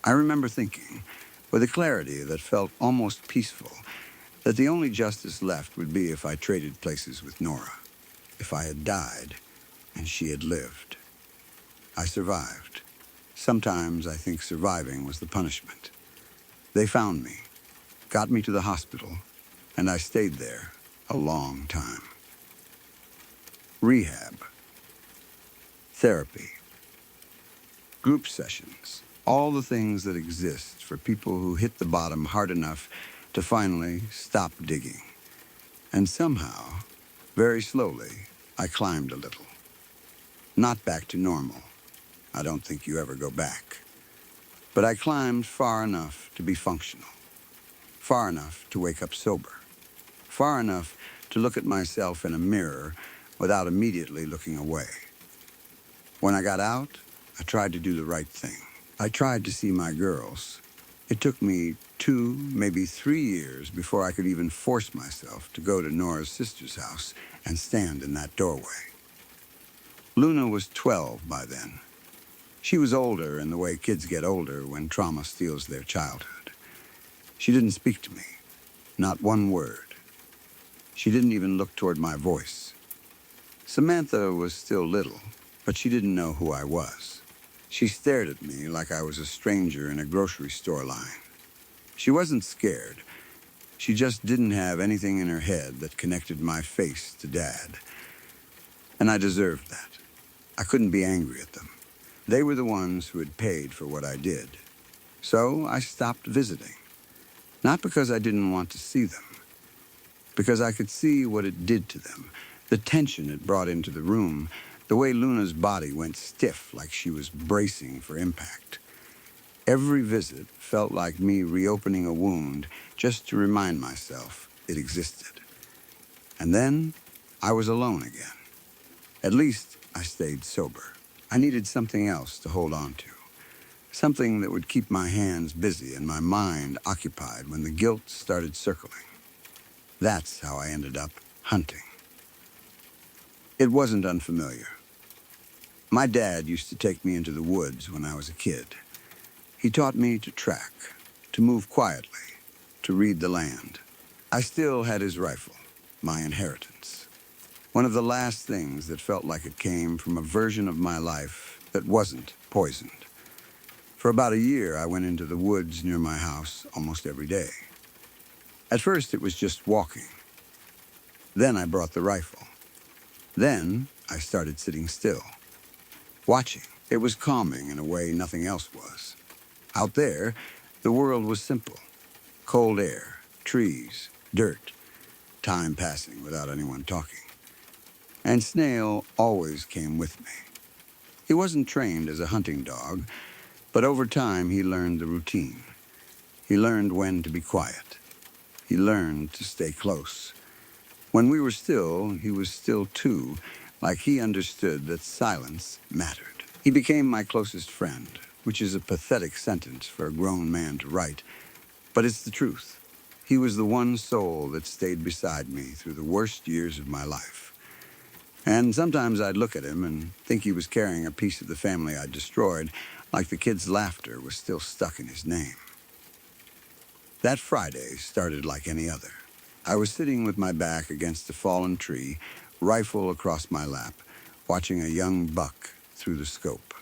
I remember thinking, with a clarity that felt almost peaceful, that the only justice left would be if I traded places with Nora, if I had died and she had lived. I survived. Sometimes I think surviving was the punishment. They found me, got me to the hospital, and I stayed there a long time. Rehab, therapy, group sessions, all the things that exist for people who hit the bottom hard enough to finally stop digging. And somehow, very slowly, I climbed a little. Not back to normal. I don't think you ever go back. But I climbed far enough to be functional. Far enough to wake up sober. Far enough to look at myself in a mirror without immediately looking away. When I got out, I tried to do the right thing. I tried to see my girls. It took me 2, maybe 3 years before I could even force myself to go to Nora's sister's house and stand in that doorway. Luna was 12 by then. She was older in the way kids get older when trauma steals their childhood. She didn't speak to me, not one word. She didn't even look toward my voice. Samantha was still little, but she didn't know who I was. She stared at me like I was a stranger in a grocery store line. She wasn't scared. She just didn't have anything in her head that connected my face to Dad. And I deserved that. I couldn't be angry at them. They were the ones who had paid for what I did. So I stopped visiting. Not because I didn't want to see them, because I could see what it did to them, the tension it brought into the room, The way Luna's body went stiff like she was bracing for impact. Every visit felt like me reopening a wound just to remind myself it existed. And then I was alone again. At least I stayed sober. I needed something else to hold on to. Something that would keep my hands busy and my mind occupied when the guilt started circling. That's how I ended up hunting. It wasn't unfamiliar. My dad used to take me into the woods when I was a kid. He taught me to track, to move quietly, to read the land. I still had his rifle, my inheritance. One of the last things that felt like it came from a version of my life that wasn't poisoned. For about a year, I went into the woods near my house almost every day. At first, it was just walking. Then I brought the rifle. Then I started sitting still, watching. It was calming in a way nothing else was. Out there, the world was simple. Cold air, trees, dirt, time passing without anyone talking. And Snail always came with me. He wasn't trained as a hunting dog, but over time he learned the routine. He learned when to be quiet. He learned to stay close. When we were still, he was still too, like he understood that silence mattered. He became my closest friend, which is a pathetic sentence for a grown man to write, but it's the truth. He was the one soul that stayed beside me through the worst years of my life. And sometimes I'd look at him and think he was carrying a piece of the family I'd destroyed, like the kids' laughter was still stuck in his name. That Friday started like any other. I was sitting with my back against a fallen tree, rifle across my lap, watching a young buck through the scope.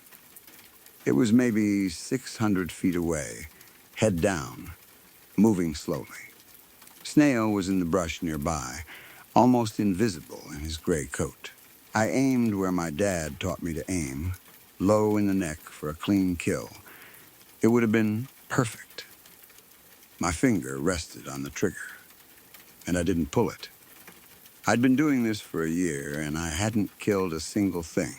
It was maybe 600 feet away, head down, moving slowly. Snail was in the brush nearby, almost invisible in his gray coat. I aimed where my dad taught me to aim, low in the neck for a clean kill. It would have been perfect. My finger rested on the trigger, and I didn't pull it. I'd been doing this for a year, and I hadn't killed a single thing.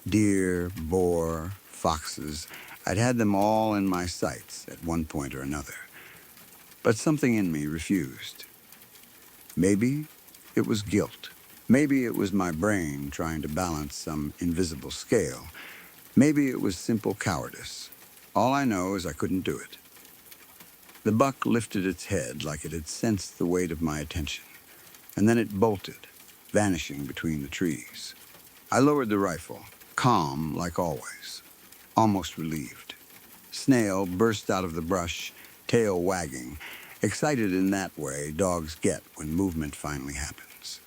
Deer, boar, foxes, I'd had them all in my sights at one point or another. But something in me refused. Maybe it was guilt. Maybe it was my brain trying to balance some invisible scale. Maybe it was simple cowardice. All I know is I couldn't do it. The buck lifted its head like it had sensed the weight of my attention, and then it bolted, vanishing between the trees. I lowered the rifle, calm like always, almost relieved. Snail burst out of the brush, tail wagging, excited in that way dogs get when movement finally happens.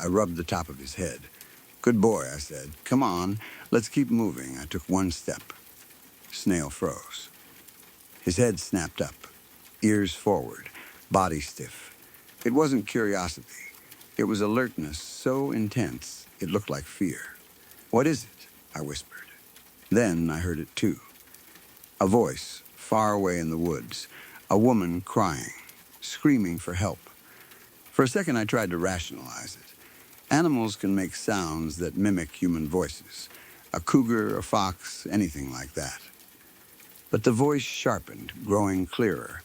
I rubbed the top of his head. "Good boy," I said. "Come on, let's keep moving." I took one step. Snail froze. His head snapped up, ears forward, body stiff. It wasn't curiosity. It was alertness so intense it looked like fear. "What is it?" I whispered. Then I heard it too. A voice, far away in the woods. A woman crying, screaming for help. For a second I tried to rationalize it. Animals can make sounds that mimic human voices. A cougar, a fox, anything like that. But the voice sharpened, growing clearer,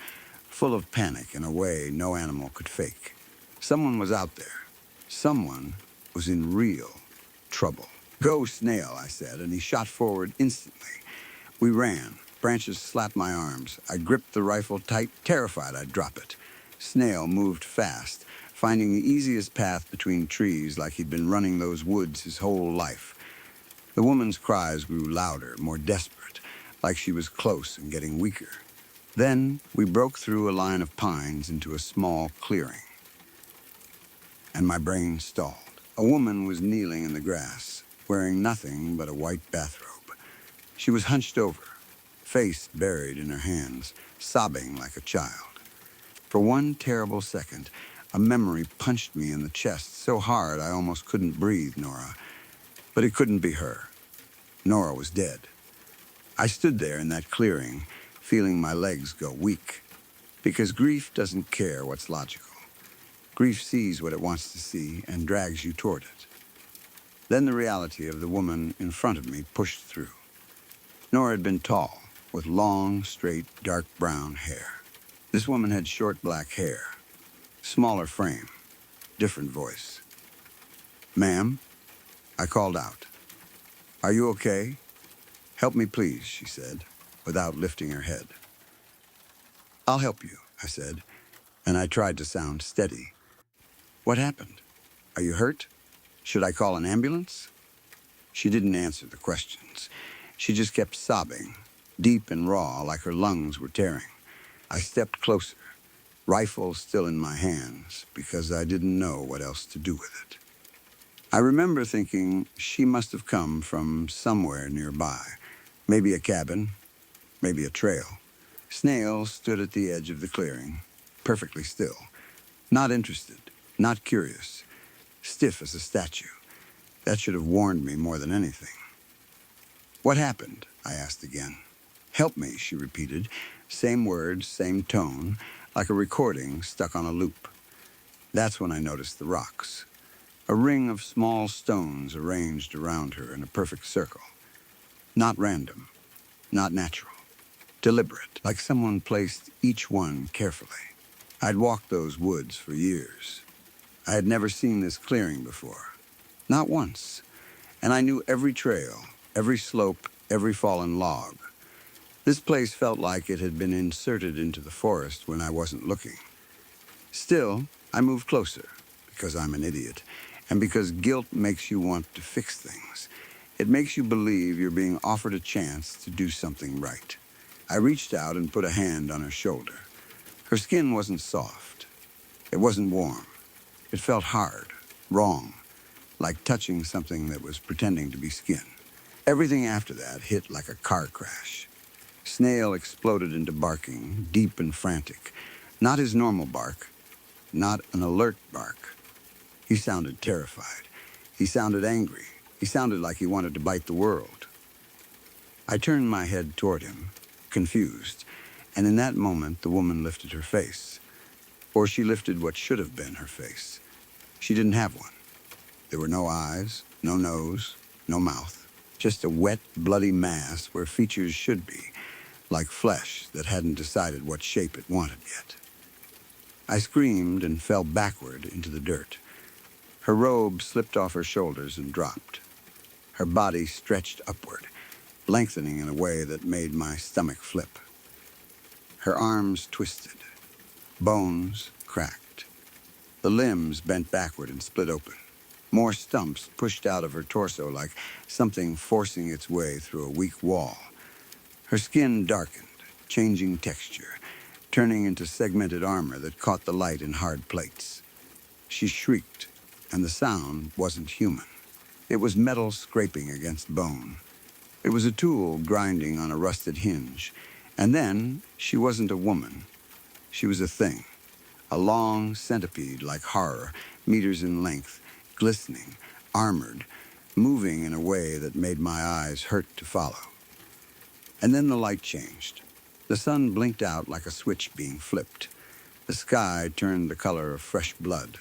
full of panic in a way no animal could fake. Someone was out there. Someone was in real trouble. "Go, Snail," I said, and he shot forward instantly. We ran. Branches slapped my arms. I gripped the rifle tight, terrified I'd drop it. Snail moved fast, finding the easiest path between trees like he'd been running those woods his whole life. The woman's cries grew louder, more desperate, like she was close and getting weaker. Then we broke through a line of pines into a small clearing, and my brain stalled. A woman was kneeling in the grass, wearing nothing but a white bathrobe. She was hunched over, face buried in her hands, sobbing like a child. For one terrible second, a memory punched me in the chest so hard I almost couldn't breathe Nora. But it couldn't be her. Nora was dead. I stood there in that clearing, feeling my legs go weak. Because grief doesn't care what's logical. Grief sees what it wants to see and drags you toward it. Then the reality of the woman in front of me pushed through. Nora had been tall, with long, straight, dark brown hair. This woman had short black hair, smaller frame, different voice. "Ma'am," I called out. "Are you okay? Help me, please," she said, without lifting her head. "I'll help you," I said, and I tried to sound steady. "What happened? Are you hurt? Should I call an ambulance?" She didn't answer the questions. She just kept sobbing, deep and raw, like her lungs were tearing. I stepped closer, rifle still in my hands, because I didn't know what else to do with it. I remember thinking she must have come from somewhere nearby, maybe a cabin, maybe a trail. Snail stood at the edge of the clearing, perfectly still, not interested, not curious, stiff as a statue. That should have warned me more than anything. "What happened?" I asked again. "Help me," she repeated, same words, same tone, like a recording stuck on a loop. That's when I noticed the rocks. A ring of small stones arranged around her in a perfect circle. Not random, not natural, deliberate, like someone placed each one carefully. I'd walked those woods for years. I had never seen this clearing before. Not once. And I knew every trail, every slope, every fallen log. This place felt like it had been inserted into the forest when I wasn't looking. Still, I moved closer, because I'm an idiot, and because guilt makes you want to fix things. It makes you believe you're being offered a chance to do something right. I reached out and put a hand on her shoulder. Her skin wasn't soft. It wasn't warm. It felt hard, wrong, like touching something that was pretending to be skin. Everything after that hit like a car crash. Snail exploded into barking, deep and frantic. Not his normal bark, not an alert bark. He sounded terrified. He sounded angry. He sounded like he wanted to bite the world. I turned my head toward him, confused, and in that moment the woman lifted her face. Or she lifted what should have been her face. She didn't have one. There were no eyes, no nose, no mouth. Just a wet, bloody mass where features should be, like flesh that hadn't decided what shape it wanted yet. I screamed and fell backward into the dirt. Her robe slipped off her shoulders and dropped. Her body stretched upward, lengthening in a way that made my stomach flip. Her arms twisted. Bones cracked. The limbs bent backward and split open. More stumps pushed out of her torso like something forcing its way through a weak wall. Her skin darkened, changing texture, turning into segmented armor that caught the light in hard plates. She shrieked, and the sound wasn't human. It was metal scraping against bone. It was a tool grinding on a rusted hinge. And then she wasn't a woman. She was a thing. A long centipede like horror, meters in length, glistening, armored, moving in a way that made my eyes hurt to follow. And then the light changed. The sun blinked out like a switch being flipped. The sky turned the color of fresh blood.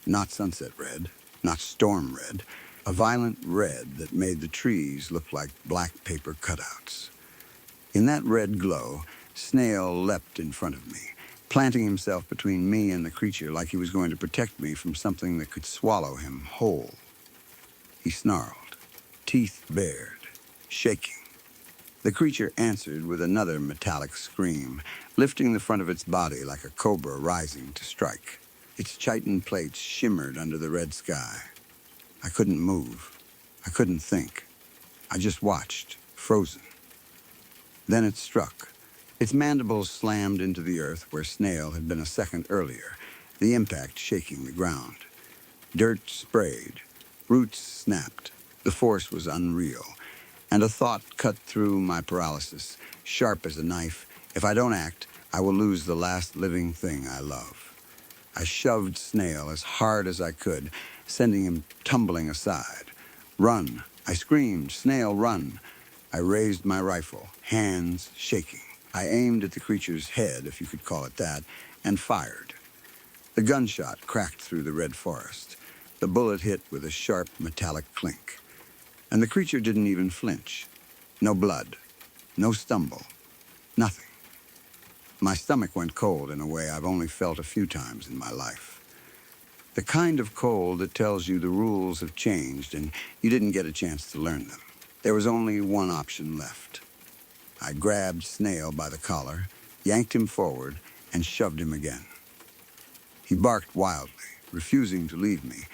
Not sunset red, not storm red, a violent red that made the trees look like black paper cutouts. In that red glow, Snail leapt in front of me, planting himself between me and the creature like he was going to protect me from something that could swallow him whole. He snarled, teeth bared, shaking. The creature answered with another metallic scream, lifting the front of its body like a cobra rising to strike. Its chitin plates shimmered under the red sky. I couldn't move. I couldn't think. I just watched, frozen. Then it struck. Its mandibles slammed into the earth where Snail had been a second earlier, the impact shaking the ground. Dirt sprayed. Roots snapped. The force was unreal. And a thought cut through my paralysis, sharp as a knife. If I don't act, I will lose the last living thing I love. I shoved Snail as hard as I could, sending him tumbling aside. "Run!" I screamed. "Snail, run!" I raised my rifle, hands shaking. I aimed at the creature's head, if you could call it that, and fired. The gunshot cracked through the red forest. The bullet hit with a sharp metallic clink, and the creature didn't even flinch. No blood, no stumble, nothing. My stomach went cold in a way I've only felt a few times in my life. The kind of cold that tells you the rules have changed and you didn't get a chance to learn them. There was only one option left. I grabbed Snail by the collar, yanked him forward, and shoved him again. He barked wildly, refusing to leave me,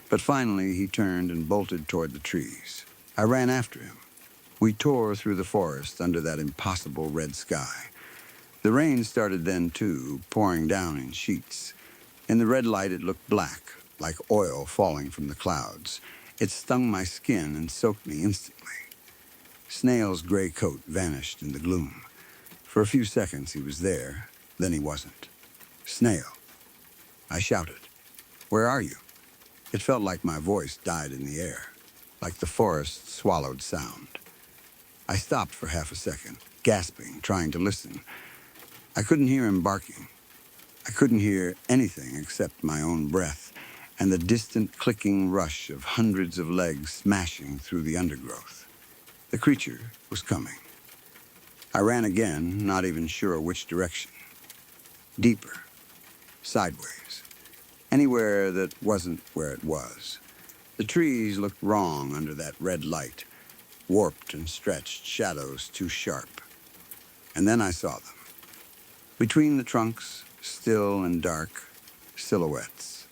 but finally he turned and bolted toward the trees. I ran after him. We tore through the forest under that impossible red sky. The rain started then, too, pouring down in sheets. In the red light, it looked black, like oil falling from the clouds. It stung my skin and soaked me instantly. Snail's gray coat vanished in the gloom. For a few seconds he was there, then he wasn't. Snail. I shouted. Where are you? It felt like my voice died in the air, like the forest swallowed sound. I stopped for half a second, gasping, trying to listen. I couldn't hear him barking. I couldn't hear anything except my own breath and the distant clicking rush of hundreds of legs smashing through the undergrowth. The creature was coming. I ran again, not even sure which direction. Deeper, sideways, anywhere that wasn't where it was. The trees looked wrong under that red light, warped and stretched, shadows too sharp. And then I saw them. Between the trunks, still and dark, silhouettes,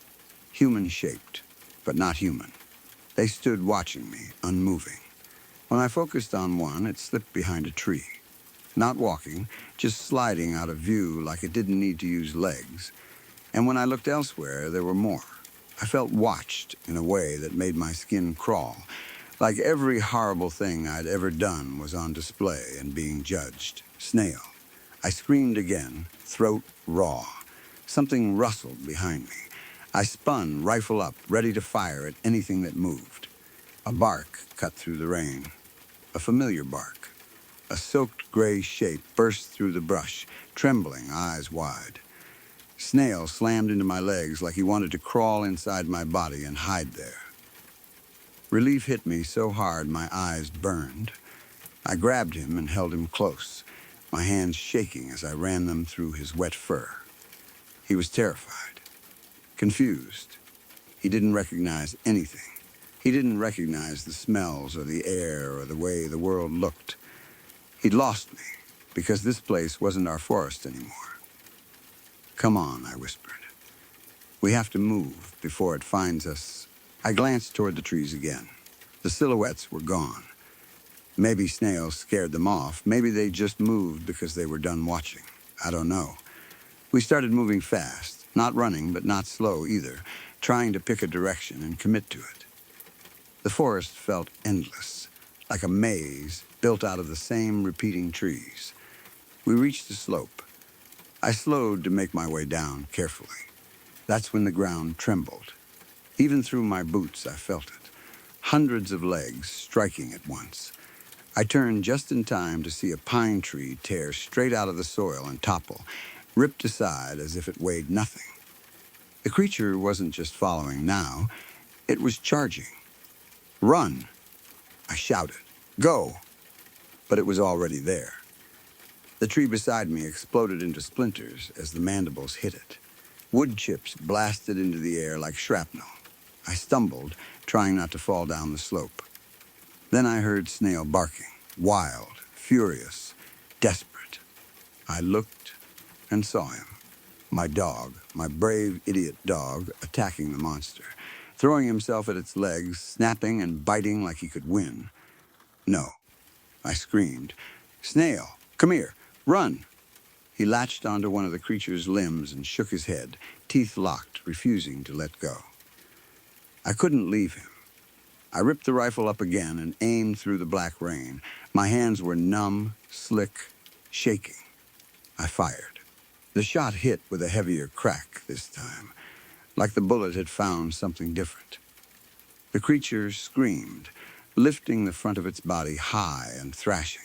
human-shaped, but not human. They stood watching me, unmoving. When I focused on one, it slipped behind a tree. Not walking, just sliding out of view like it didn't need to use legs. And when I looked elsewhere, there were more. I felt watched in a way that made my skin crawl, like every horrible thing I'd ever done was on display and being judged. Snail. I screamed again, throat raw. Something rustled behind me. I spun, rifle up, ready to fire at anything that moved. A bark cut through the rain. A familiar bark. A soaked gray shape burst through the brush, trembling, eyes wide. Snail slammed into my legs like he wanted to crawl inside my body and hide there. Relief hit me so hard my eyes burned. I grabbed him and held him close, my hands shaking as I ran them through his wet fur. He was terrified, confused. He didn't recognize anything. He didn't recognize the smells or the air or the way the world looked. He'd lost me, because this place wasn't our forest anymore. Come on, I whispered. We have to move before it finds us. I glanced toward the trees again. The silhouettes were gone. Maybe Snail scared them off. Maybe they just moved because they were done watching. I don't know. We started moving fast, not running, but not slow either, trying to pick a direction and commit to it. The forest felt endless, like a maze built out of the same repeating trees. We reached the slope. I slowed to make my way down carefully. That's when the ground trembled. Even through my boots, I felt it. Hundreds of legs striking at once. I turned just in time to see a pine tree tear straight out of the soil and topple, ripped aside as if it weighed nothing. The creature wasn't just following now, it was charging. Run! I shouted. Go! But it was already there. The tree beside me exploded into splinters as the mandibles hit it. Wood chips blasted into the air like shrapnel. I stumbled, trying not to fall down the slope. Then I heard Snail barking, wild, furious, desperate. I looked and saw him. My dog, my brave idiot dog, attacking the monster, throwing himself at its legs, snapping and biting like he could win. No, I screamed. Snail, come here, run! He latched onto one of the creature's limbs and shook his head, teeth locked, refusing to let go. I couldn't leave him. I ripped the rifle up again and aimed through the black rain. My hands were numb, slick, shaking. I fired. The shot hit with a heavier crack this time, like the bullet had found something different. The creature screamed, lifting the front of its body high and thrashing,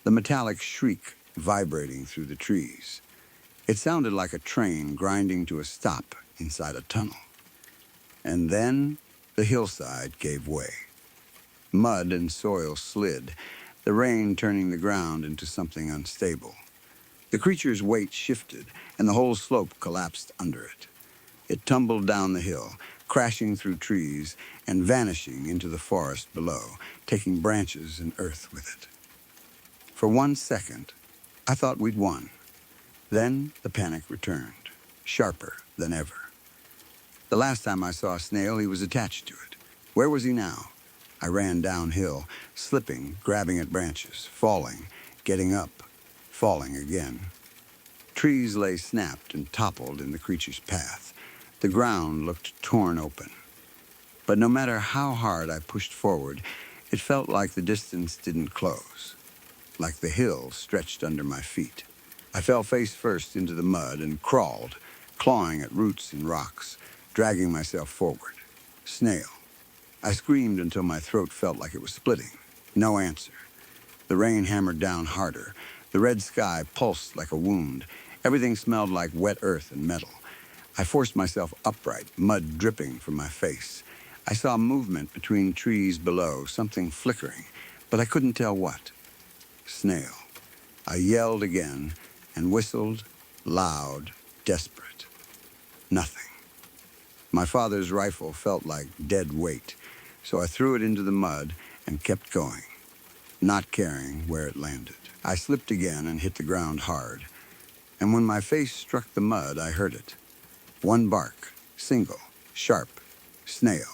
the metallic shriek vibrating through the trees. It sounded like a train grinding to a stop inside a tunnel. And then The hillside gave way. Mud and soil slid, the rain turning the ground into something unstable. The creature's weight shifted, and the whole slope collapsed under it. It tumbled down the hill, crashing through trees and vanishing into the forest below, taking branches and earth with it. For 1 second, I thought we'd won. Then the panic returned, sharper than ever. The last time I saw a snail, he was attached to it. Where was he now? I ran downhill, slipping, grabbing at branches, falling, getting up, falling again. Trees lay snapped and toppled in the creature's path. The ground looked torn open. But no matter how hard I pushed forward, it felt like the distance didn't close, like the hill stretched under my feet. I fell face first into the mud and crawled, clawing at roots and rocks, dragging myself forward. Snail. I screamed until my throat felt like it was splitting. No answer. The rain hammered down harder. The red sky pulsed like a wound. Everything smelled like wet earth and metal. I forced myself upright, mud dripping from my face. I saw movement between trees below, something flickering, but I couldn't tell what. Snail. I yelled again and whistled, loud, desperate. Nothing. My father's rifle felt like dead weight, so I threw it into the mud and kept going, not caring where it landed. I slipped again and hit the ground hard, and when my face struck the mud, I heard it. One bark, single, sharp, snail.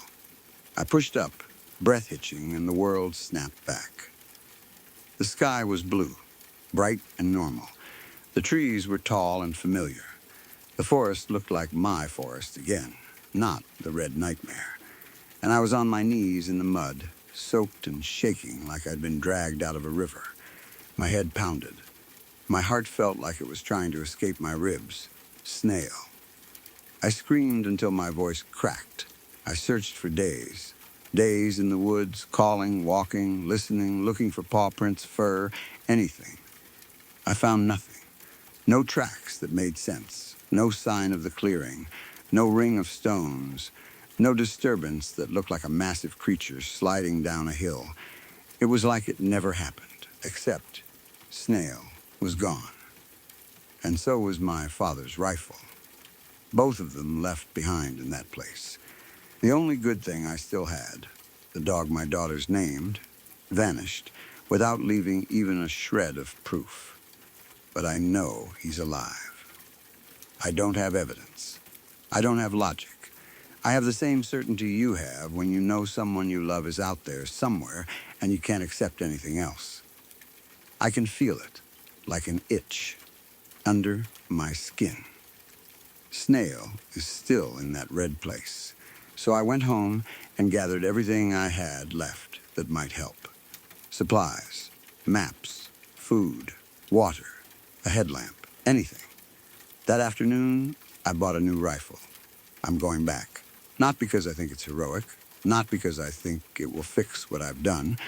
I pushed up, breath hitching, and the world snapped back. The sky was blue, bright and normal. The trees were tall and familiar. The forest looked like my forest again, not the red nightmare. And I was on my knees in the mud, soaked and shaking like I'd been dragged out of a river. My head pounded. My heart felt like it was trying to escape my ribs. Snail. I screamed until my voice cracked. I searched for days. Days in the woods, calling, walking, listening, looking for paw prints, fur, anything. I found nothing. No tracks that made sense. No sign of the clearing. No ring of stones. No disturbance that looked like a massive creature sliding down a hill. It was like it never happened, except Snail was gone. And so was my father's rifle. Both of them left behind in that place. The only good thing I still had, the dog my daughters named, vanished without leaving even a shred of proof. But I know he's alive. I don't have evidence. I don't have logic. I have the same certainty you have when you know someone you love is out there somewhere and you can't accept anything else. I can feel it, like an itch, under my skin. Snail is still in that red place. So I went home and gathered everything I had left that might help. Supplies, maps, food, water, a headlamp, anything. That afternoon, I bought a new rifle. I'm going back. Not because I think it's heroic, not because I think it will fix what I've done,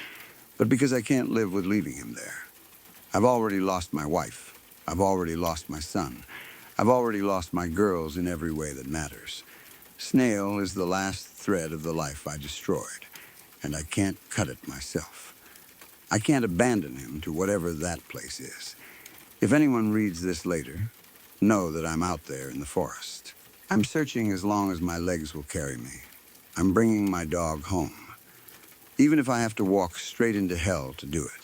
but because I can't live with leaving him there. I've already lost my wife. I've already lost my son. I've already lost my girls in every way that matters. Snail is the last thread of the life I destroyed, and I can't cut it myself. I can't abandon him to whatever that place is. If anyone reads this later, know that I'm out there in the forest. I'm searching as long as my legs will carry me. I'm bringing my dog home, even if I have to walk straight into hell to do it.